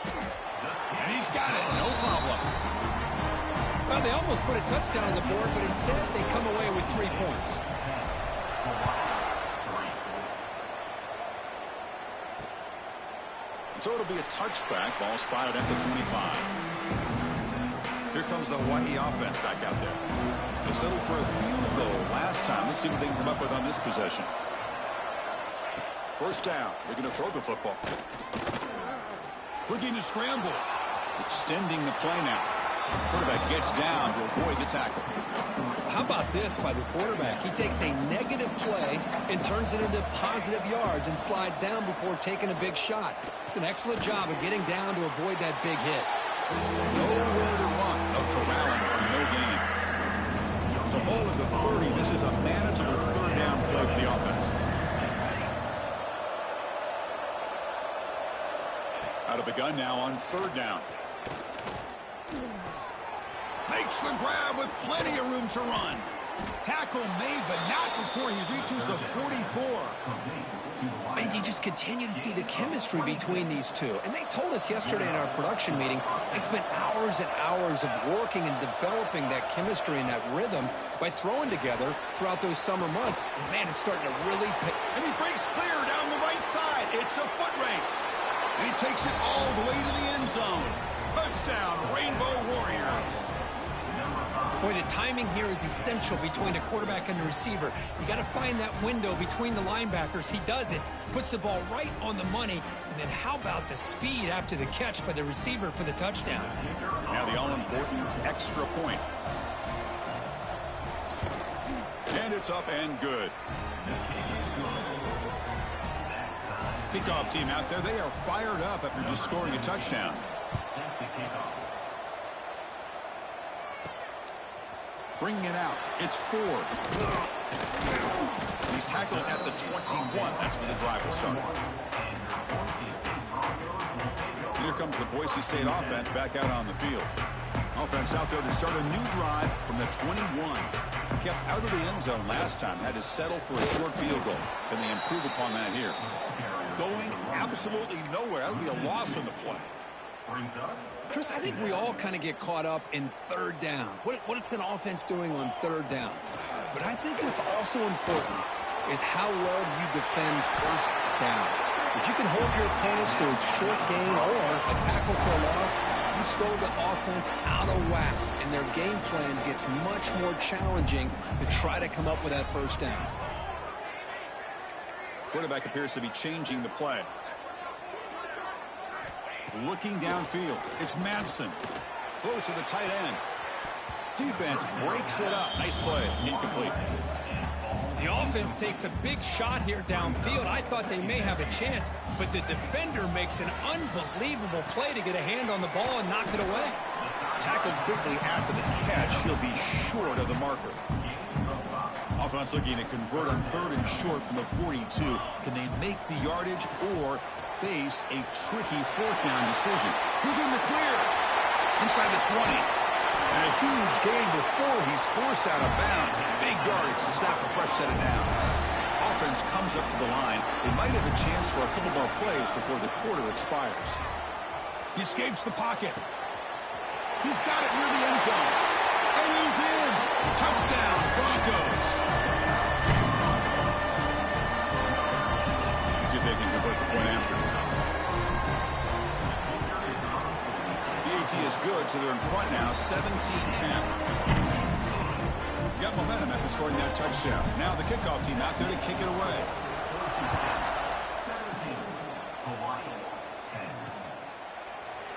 And he's got it. No problem. Well, they almost put a touchdown on the board, but instead they come away with 3 points. So it'll be a touchback. Ball spotted at the 25. Here comes the Hawaii offense back out there. They settled for a field goal last time. Let's see what they can come up with on this possession. 1st down. They're going to throw the football. Looking to scramble. Extending the play now. Quarterback gets down to avoid the tackle. How about this by the quarterback? He takes a negative play and turns it into positive yards and slides down before taking a big shot. It's an excellent job of getting down to avoid that big hit. Nowhere to run. No corralling for no gain. So ball at the 30. This is a manageable 3rd down play for the offense. Out of the gun now on 3rd down. Makes the grab with plenty of room to run. Tackle made, but not before he reaches the 44. And you just continue to see the chemistry between these two. And they told us yesterday in our production meeting, they spent hours and hours of working and developing that chemistry and that rhythm by throwing together throughout those summer months. And, man, it's starting to really pick. And he breaks clear down the right side. It's a foot race. And he takes it all the way to the end zone. Touchdown, Rainbow Warriors. Boy, the timing here is essential between the quarterback and the receiver. You got to find that window between the linebackers. He does it, puts the ball right on the money, and then how about the speed after the catch by the receiver for the touchdown? Now the all-important extra point. And it's up and good. Kickoff team out there, they are fired up after just scoring a touchdown. Bringing it out. It's Ford. He's tackled at the 21. That's where the drive will start. Here comes the Boise State offense back out on the field. Offense out there to start a new drive from the 21. Kept out of the end zone last time. Had to settle for a short field goal. Can they improve upon that here? Going absolutely nowhere. That would be a loss on the play. Chris, I think we all kind of get caught up in third down. What's an offense doing on third down? But I think what's also important is how well you defend first down. If you can hold your opponents to a short gain or a tackle for a loss, you throw the offense out of whack, and their game plan gets much more challenging to try to come up with that first down. Quarterback appears to be changing the play. Looking downfield. It's Madsen. Throws to the tight end. Defense breaks it up. Nice play. Incomplete. The offense takes a big shot here downfield. I thought they may have a chance, but the defender makes an unbelievable play to get a hand on the ball and knock it away. Tackled quickly after the catch. He'll be short of the marker. Offense looking to convert on third and short from the 42. Can they make the yardage or face a tricky fourth down decision? Who's in the clear? Inside the 20. And a huge gain before he's forced out of bounds. Big yardage to snap a fresh set of downs. Offense comes up to the line. They might have a chance for a couple more plays before the quarter expires. He escapes the pocket. He's got it near the end zone. And he's in. Touchdown, Broncos. See if they can convert the point after. BAT is good, so they're in front now, 17-10. Got momentum after scoring that touchdown. Now the kickoff team out there to kick it away.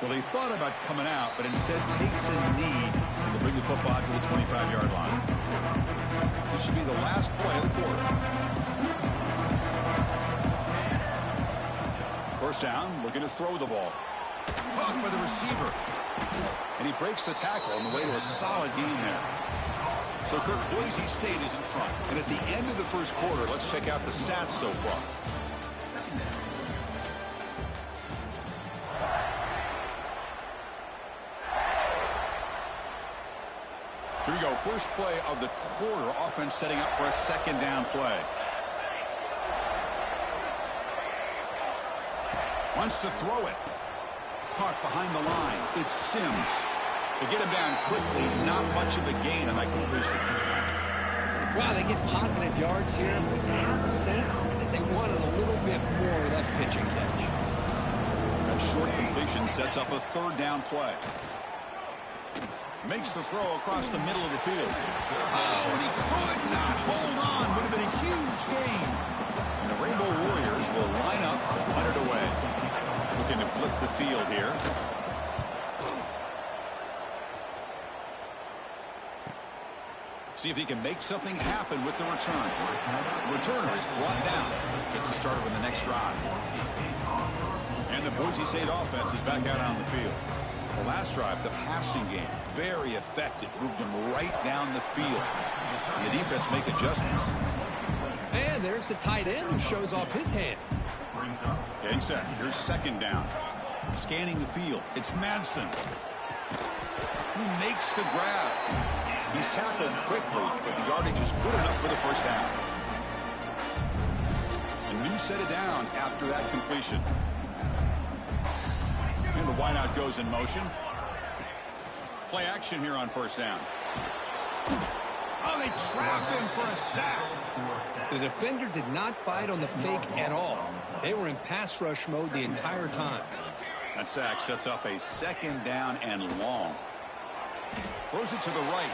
Well, they thought about coming out, but instead takes a knee to bring the football to the 25-yard line. This should be the last play of the quarter. First down, looking to throw the ball. Caught by the receiver. And he breaks the tackle on the way to a solid gain there. So Kirk, Boise State is in front. And at the end of the first quarter, let's check out the stats so far. Here we go. First play of the quarter. Offense setting up for a second down play. Wants to throw it. Caught behind the line. It's Sims. They get him down quickly. Not much of a gain on that completion. Wow, they get positive yards here. I have a sense that they wanted a little bit more of that pitch and catch. That short completion sets up a third down play. Makes the throw across the middle of the field. Oh, and he could not hold on. Would have been a huge gain. And the Rainbow Warriors will line up to punt it away. Looking to flip the field here. See if he can make something happen with the return. Returner is brought down. Gets a starter in the next drive. And the Boise State offense is back out on the field. The last drive, the passing game, very effective. Moved them right down the field. And the defense make adjustments. And there's the tight end who shows off his hands. Getting set. Here's second down. Scanning the field. It's Madsen. Who makes the grab. He's tackled quickly, but the yardage is good enough for the first down. A new set of downs after that completion. And the wideout goes in motion. Play action here on first down. Oh, they trap him for a sack. The defender did not bite on the fake at all. They were in pass rush mode the entire time. That sack sets up a second down and long. Throws it to the right.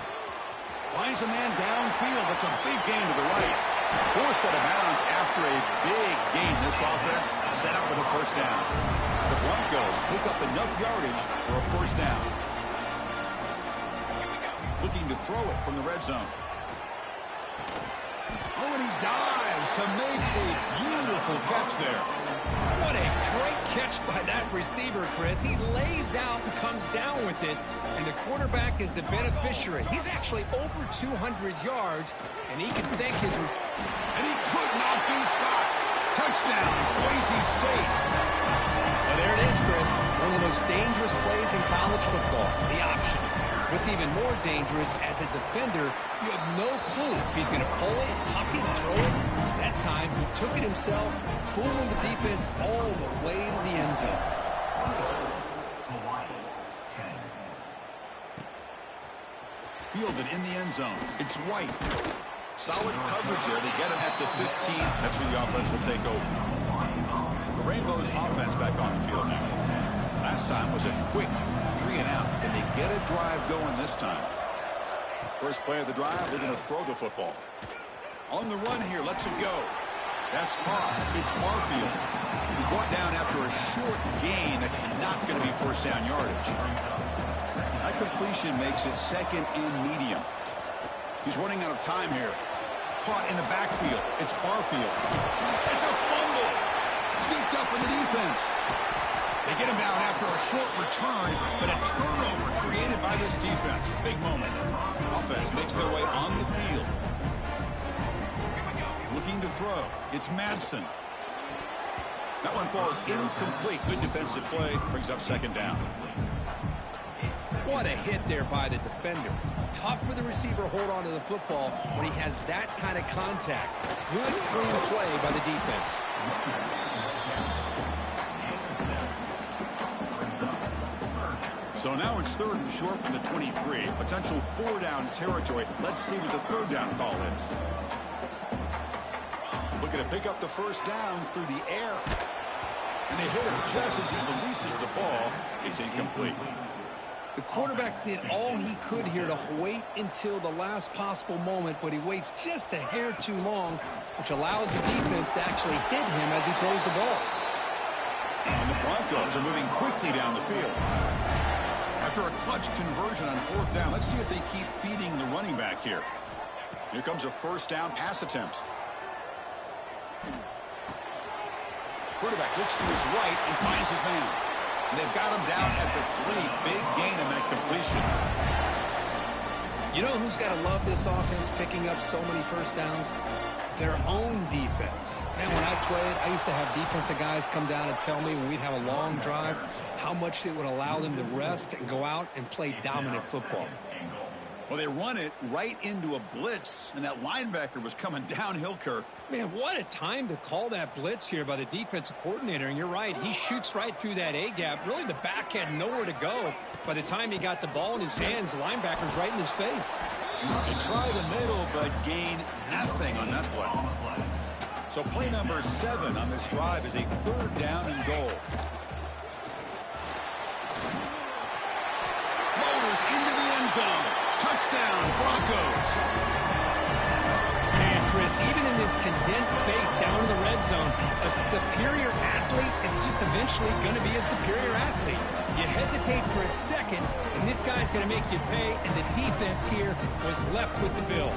Finds a man downfield. That's a big gain to the right. Fourth set of bounds after a big gain. This offense set up with a first down. The Broncos pick up enough yardage for a first down. Looking to throw it from the red zone. Oh, and he dives to make a beautiful catch there. What a great catch by that receiver, Chris. He lays out and comes down with it, and the quarterback is the beneficiary. He's actually over 200 yards, and he can thank his receiver. And he could not be stopped. Touchdown, Boise State. Well, there it is, Chris. One of the most dangerous plays in college football, the option. What's even more dangerous, as a defender, you have no clue if he's going to pull it, tuck it, throw it. That time, he took it himself, fooling the defense all the way to the end zone. Fielded in the end zone. It's White. Solid coverage there. They get him at the 15. That's where the offense will take over. The Rainbows offense back on the field now. Last time was a quick 3 and out. Can they get a drive going this time? First play of the drive, they're going to throw the football. On the run here, lets it go. That's caught. It's Barfield. He's brought down after a short gain that's not going to be first down yardage. That completion makes it second and medium. He's running out of time here. Caught in the backfield. It's Barfield. It's a fumble. Scooped up in the defense. They get him down after a short return, but a turnover created by this defense. Big moment. Offense makes their way on the field. Looking to throw. It's Madsen. That one falls incomplete. Good defensive play. Brings up second down. What a hit there by the defender. Tough for the receiver to hold on to the football when he has that kind of contact. Good, clean play by the defense. So now it's third and short from the 23. Potential 4-down territory. Let's see what the third down call is. Looking to pick up the first down through the air. And they hit him just as he releases the ball. It's incomplete. The quarterback did all he could here to wait until the last possible moment, but he waits just a hair too long, which allows the defense to actually hit him as he throws the ball. And the Broncos are moving quickly down the field. After a clutch conversion on fourth down, let's see if they keep feeding the running back here. Here comes a first down pass attempt. Quarterback looks to his right and finds his man. And they've got him down at the 3. Big gain in that completion. You know who's got to love this offense picking up so many first downs? Their own defense. Man, when I played, I used to have defensive guys come down and tell me when we'd have a long drive how much it would allow them to rest and go out and play dominant football. Well, they run it right into a blitz, and that linebacker was coming downhill, Kirk. Man, what a time to call that blitz here by the defensive coordinator. And you're right, he shoots right through that A-gap. Really, the back had nowhere to go. By the time he got the ball in his hands, the linebacker's right in his face. They try the middle, but gain nothing on that play. So play number 7 on this drive is a third down and goal. Motors into the end zone. Touchdown, Broncos. And Chris, even in this condensed space down in the red zone, a superior athlete is just eventually going to be a superior athlete. You hesitate for a second, and this guy's going to make you pay, and the defense here was left with the bill.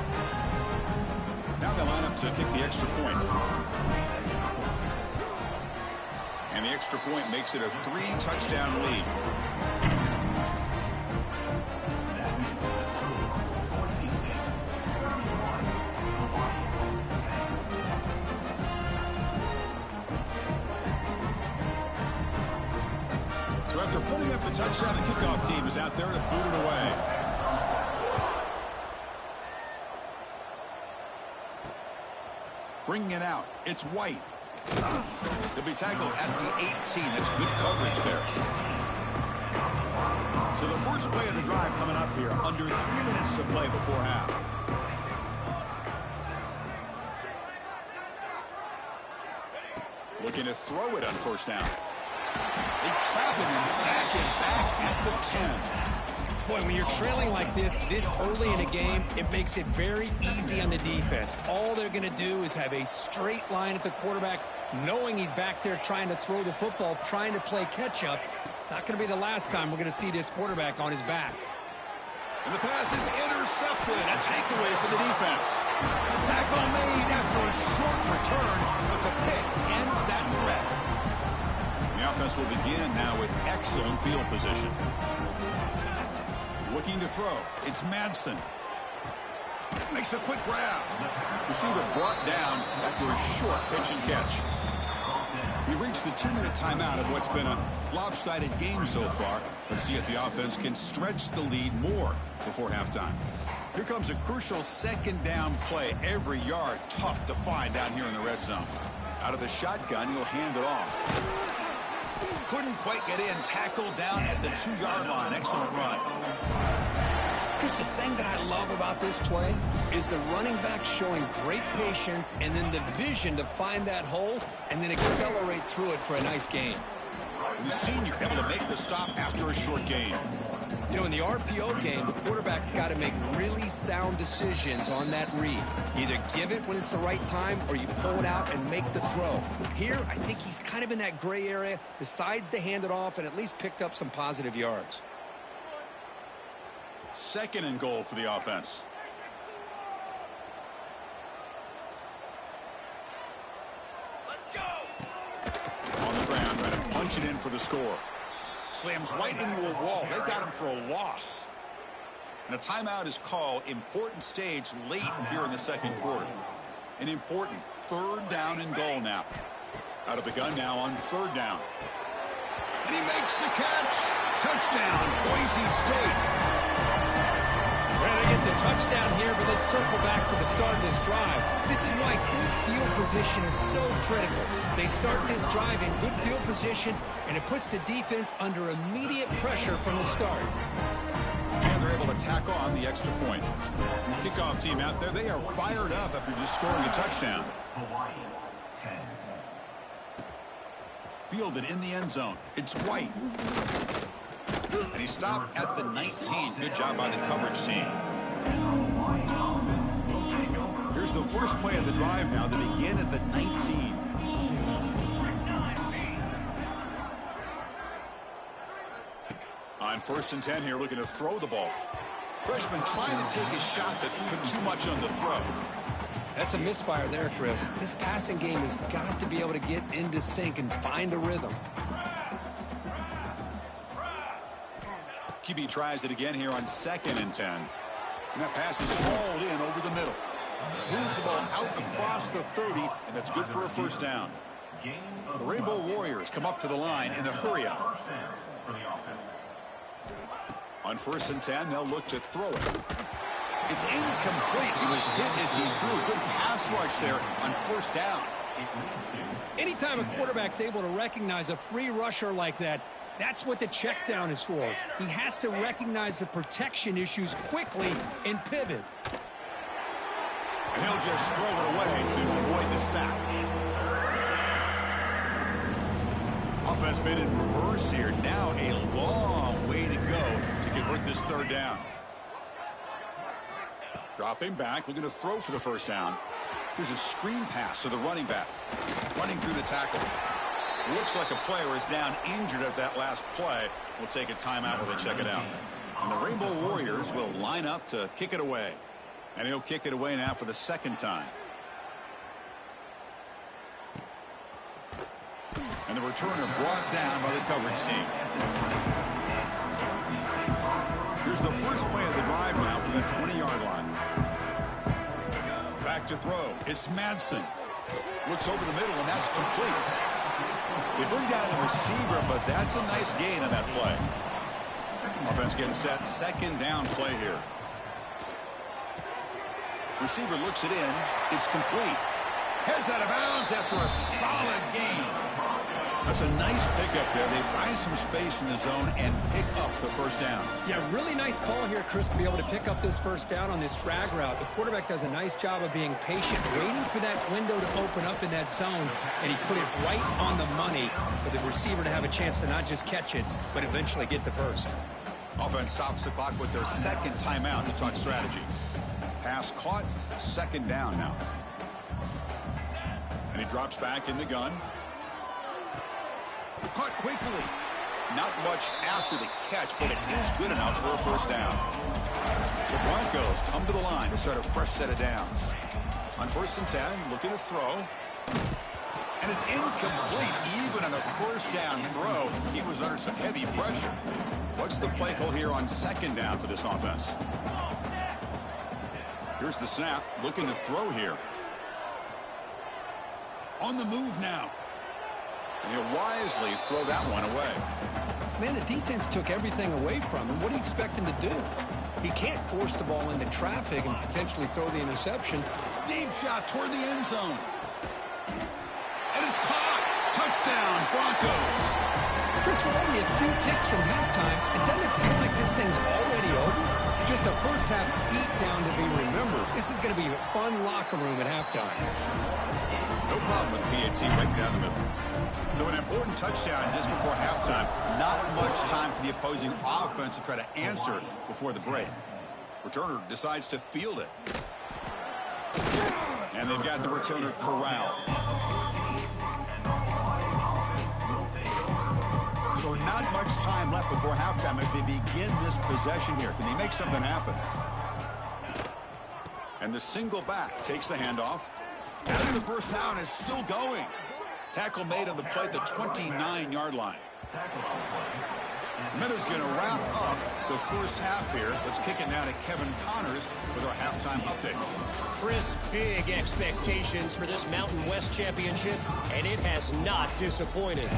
Now they line up to kick the extra point. And the extra point makes it a 3-touchdown lead. After putting up a touchdown, the kickoff team is out there to boot it away. Bringing it out, it's White. He'll be tackled at the 18. That's good coverage there. So the first play of the drive coming up here. Under 3 minutes to play before half. Looking to throw it on first down. They trap him and sack him back at the 10. Boy, when you're trailing like this early in a game, it makes it very easy on the defense. All they're going to do is have a straight line at the quarterback, knowing he's back there trying to throw the football, trying to play catch-up. It's not going to be the last time we're going to see this quarterback on his back. And the pass is intercepted. A takeaway for the defense. Tackle made after a short return, but the pick ends that threat. The offense will begin now with excellent field position. Looking to throw. It's Madsen. Makes a quick grab. Receiver brought down after a short pitch and catch. We reached the 2-minute timeout of what's been a lopsided game so far. Let's see if the offense can stretch the lead more before halftime. Here comes a crucial second down play. Every yard tough to find down here in the red zone. Out of the shotgun, he'll hand it off. Couldn't quite get in. Tackled down at the 2-yard line. Excellent run. Chris, the thing that I love about this play is the running back showing great patience and then the vision to find that hole and then accelerate through it for a nice gain. The senior able to make the stop after a short gain. You know, in the RPO game, the quarterback's got to make really sound decisions on that read. Either give it when it's the right time or you pull it out and make the throw. Here, I think he's kind of in that gray area, decides to hand it off and at least picked up some positive yards. 2nd and goal for the offense. Let's go. On the ground, trying to punch it in for the score. Slams right into a wall. They got him for a loss. And a timeout is called. Important stage late here in the second quarter. An important 3rd down and goal now. Out of the gun now on 3rd down. And he makes the catch. Touchdown, Boise State. Well, they get the touchdown here, but let's circle back to the start of this drive. This is why good field position is so critical. They start this drive in good field position, and it puts the defense under immediate pressure from the start. And they're able to tack on the extra point. Kickoff team out there, they are fired up after just scoring a touchdown. Fielded in the end zone. It's White. And he stopped at the 19. Good job by the coverage team. Here's the first play of the drive now. They begin at the 19. On 1st and 10 here, looking to throw the ball. Freshman trying to take a shot that put too much on the throw. That's a misfire there, Chris. This passing game has got to be able to get into sync and find a rhythm. QB tries it again here on 2nd and 10. And that pass is hauled in over the middle. Moves the ball out across the 30, and that's good for a 1st down. The Rainbow Warriors come up to the line in the hurry up. On 1st and 10, they'll look to throw it. It's incomplete. He was hit as he threw a good pass rush there on 1st down. Anytime a quarterback's able to recognize a free rusher like that, that's what the check down is for. He has to recognize the protection issues quickly and pivot. And he'll just throw it away to avoid the sack. Offense been in reverse here. Now a long way to go to convert this 3rd down. Dropping back, looking to throw for the 1st down. Here's a screen pass to the running back. Running through the tackle. Looks like a player is down injured at that last play. We'll take a timeout while they check it out. And the Rainbow Warriors will line up to kick it away. And he'll kick it away now for the 2nd time. And the returner brought down by the coverage team. Here's the first play of the drive now from the 20-yard line. Back to throw. It's Madsen. Looks over the middle, and that's complete. They bring down the receiver, but that's a nice gain on that play. Offense getting set. 2nd down play here. Receiver looks it in. It's complete. Heads out of bounds after a solid gain. That's a nice pickup there. They find some space in the zone and pick up the first down. Yeah, really nice call here, Chris, to be able to pick up this first down on this drag route. The quarterback does a nice job of being patient, waiting for that window to open up in that zone, and he put it right on the money for the receiver to have a chance to not just catch it, but eventually get the first. Offense stops the clock with their second timeout to talk strategy. Pass caught, second down now. And he drops back in the gun. Caught quickly. Not much after the catch, but it is good enough for a first down. The Broncos come to the line to start a fresh set of downs. On 1st and 10, looking to throw. And it's incomplete. Even on a first down throw, he was under some heavy pressure. What's the play call here on 2nd down for this offense? Here's the snap. Looking to throw here. On the move now. And he'll wisely throw that one away. Man, the defense took everything away from him. What do you expect him to do? He can't force the ball into traffic and potentially throw the interception. Deep shot toward the end zone. And it's caught. Touchdown, Broncos. Chris, we're only a few ticks from halftime, and doesn't it feel like this thing's already over? Just a first half beatdown to be remembered. This is going to be a fun locker room at halftime. No problem with PAT right down the middle. So an important touchdown just before halftime. Not much time for the opposing offense to try to answer before the break. Returner decides to field it. And they've got the returner corralled. So not much time left before halftime as they begin this possession here. Can they make something happen? And the single back takes the handoff. After the first down is still going. Tackle made on the play at the 29-yard line. Minutes going to wrap up the first half here. Let's kick it now to Kevin Connors with our halftime update. Chris, big expectations for this Mountain West Championship, and it has not disappointed.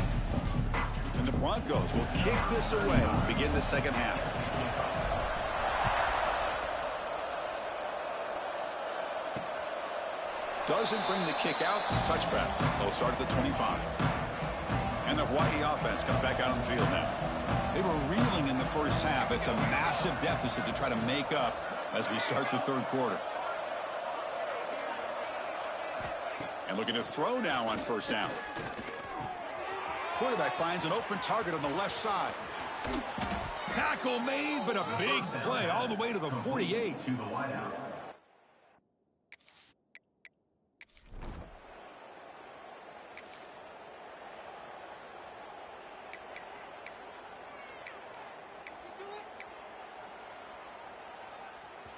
And the Broncos will kick this away to begin the second half. Doesn't bring the kick out. Touchback. They'll start at the 25. And the Hawaii offense comes back out on the field now. They were reeling in the first half. It's a massive deficit to try to make up as we start the third quarter. And looking to throw now on first down. Quarterback finds an open target on the left side. Tackle made, but a big play all the way to the 48.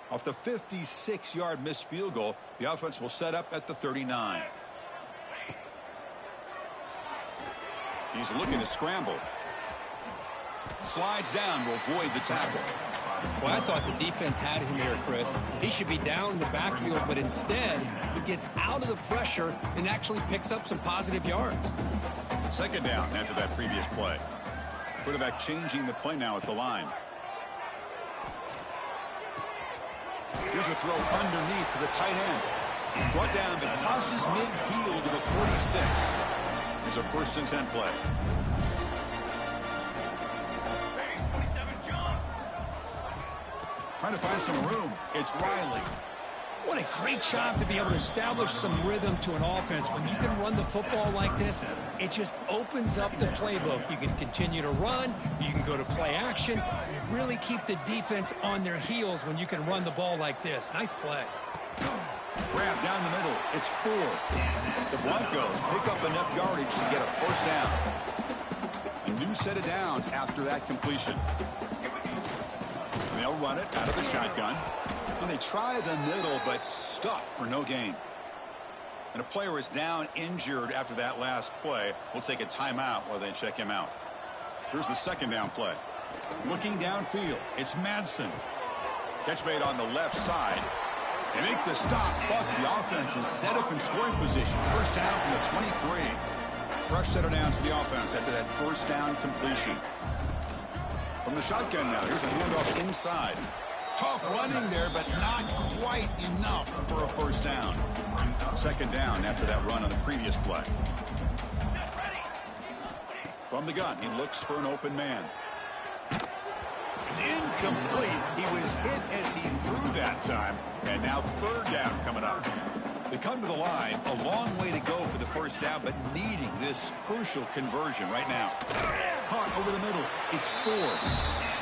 Off the 56-yard missed field goal, the offense will set up at the 39. He's looking to scramble. Slides down, will avoid the tackle. Well, I thought the defense had him here, Chris. He should be down in the backfield, but instead, he gets out of the pressure and actually picks up some positive yards. Second down after that previous play. Quarterback changing the play now at the line. Here's a throw underneath to the tight end. Brought down, but crosses midfield to the 46. Here's a 1st and 10 play. Trying to find some room. It's Riley. What a great job to be able to establish some rhythm to an offense. When you can run the football like this, it just opens up the playbook. You can continue to run. You can go to play action. You really keep the defense on their heels when you can run the ball like this. Nice play. Grab down the middle. It's 4. The Broncos pick up enough yardage to get a first down. A new set of downs after that completion. And they'll run it out of the shotgun. And they try the middle, but stuffed for no gain. And a player is down injured after that last play. We'll take a timeout while they check him out. Here's the second down play. Looking downfield, it's Madsen. Catch made on the left side. They make the stop, but the offense is set up in scoring position. First down from the 23. Fresh set of downs for the offense after that first down completion. From the shotgun now, here's a handoff inside. Tough running there, but not quite enough for a first down. Second down after that run on the previous play. From the gun, he looks for an open man. It's incomplete. He was hit as he threw that time. And now third down coming up. They come to the line, a long way to go for the first down, but needing this crucial conversion right now. Caught over the middle. It's 4.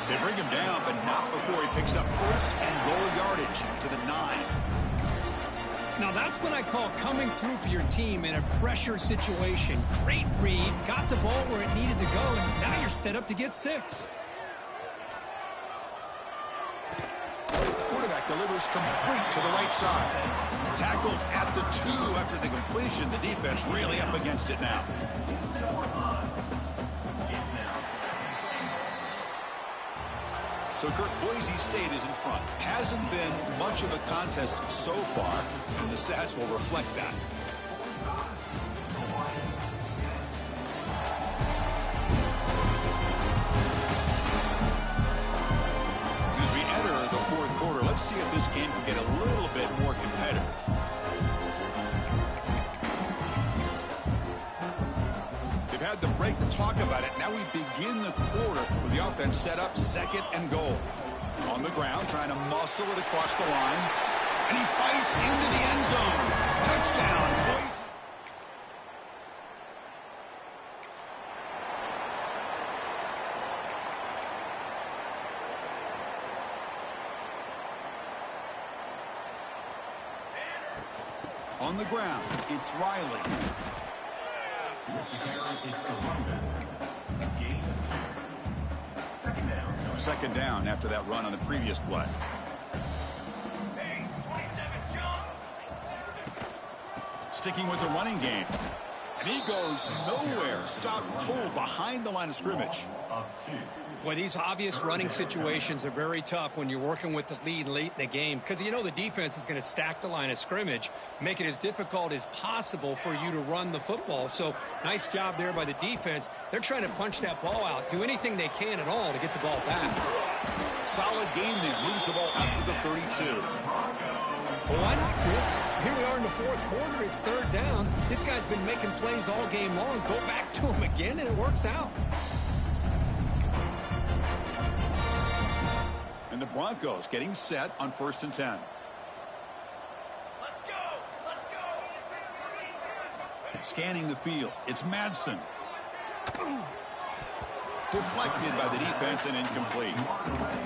They bring him down, but not before he picks up first and goal yardage to the 9. Now that's what I call coming through for your team in a pressure situation. Great read, got the ball where it needed to go, and now you're set up to get 6. Quarterback delivers complete to the right side. Tackled at the 2 after the completion. The defense really up against it now. So Kirk, Boise State is in front. Hasn't been much of a contest so far, and the stats will reflect that. As we enter the fourth quarter, let's see if this game can get a little bit more competitive. They've had the break to talk about it. Now we begin the quarter with the offense set up, second and goal. On the ground, trying to muscle it across the line. And he fights into the end zone. Touchdown, Boise. On the ground, it's Riley. Second down after that run on the previous play. Sticking with the running game. And he goes nowhere. Stopped cold behind the line of scrimmage. Boy, these obvious running situations are very tough when you're working with the lead late in the game, because you know the defense is going to stack the line of scrimmage, make it as difficult as possible for you to run the football. So nice job there by the defense. They're trying to punch that ball out, do anything they can at all to get the ball back. Solid gain there. Moves the ball up to the 32. Well, why not, Chris? Here we are in the fourth quarter. It's third down. This guy's been making plays all game long. Go back to him again, and it works out. And the Broncos getting set on 1st and 10. Let's go! Let's go! Scanning the field. It's Madsen. Deflected by the defense and incomplete.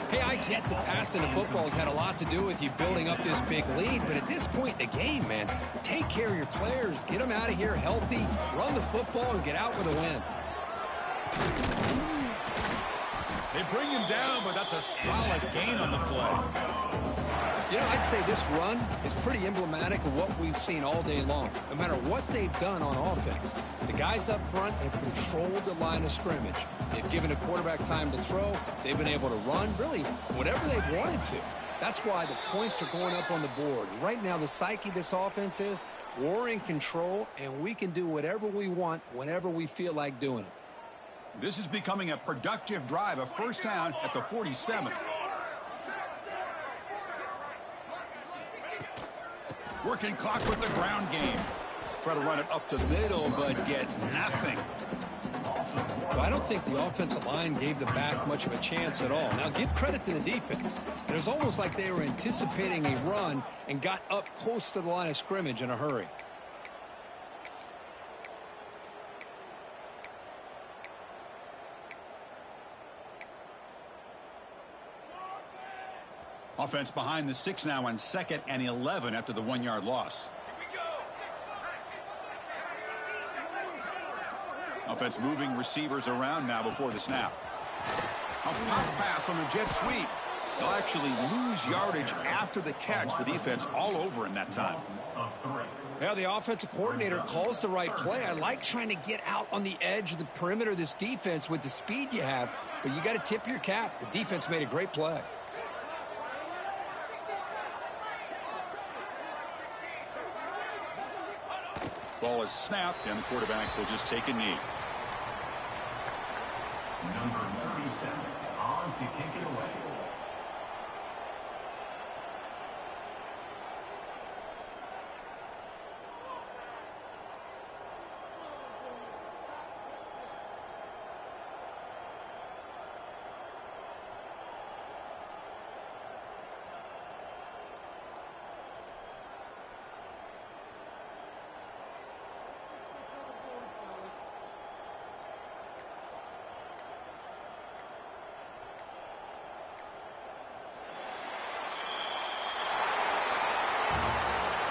Hey, I get that passing the football has had a lot to do with you building up this big lead, but at this point in the game, man, take care of your players. Get them out of here healthy, run the football, and get out with a win. They bring him down, but that's a solid gain on the play. You know, I'd say this run is pretty emblematic of what we've seen all day long. No matter what they've done on offense, the guys up front have controlled the line of scrimmage. They've given a quarterback time to throw. They've been able to run, really, whatever they've wanted to. That's why the points are going up on the board. Right now, the psyche of this offense is we're in control, and we can do whatever we want whenever we feel like doing it. This is becoming a productive drive, a first down at the 47. Working clock with the ground game. Try to run it up the middle, but get nothing. Well, I don't think the offensive line gave the back much of a chance at all. Now, give credit to the defense. It was almost like they were anticipating a run and got up close to the line of scrimmage in a hurry. Offense behind the 6 now on 2nd and 11 after the 1-yard loss. Offense moving receivers around now before the snap. A pop pass on the jet sweep. They'll actually lose yardage after the catch. The defense all over in that time. Yeah, the offensive coordinator calls the right play. I like trying to get out on the edge of the perimeter of this defense with the speed you have, but you got to tip your cap. The defense made a great play. Ball is snapped, and the quarterback will just take a knee. Number 37 on to kick it away.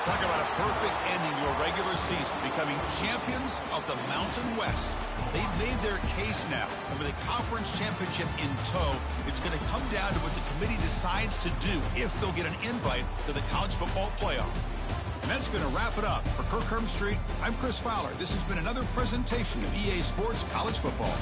Talk about a perfect ending to a regular season, becoming champions of the Mountain West. They've made their case now, and with a conference championship in tow, it's going to come down to what the committee decides to do if they'll get an invite to the college football playoff. And that's going to wrap it up. For Kirk Street, I'm Chris Fowler. This has been another presentation of EA Sports College Football.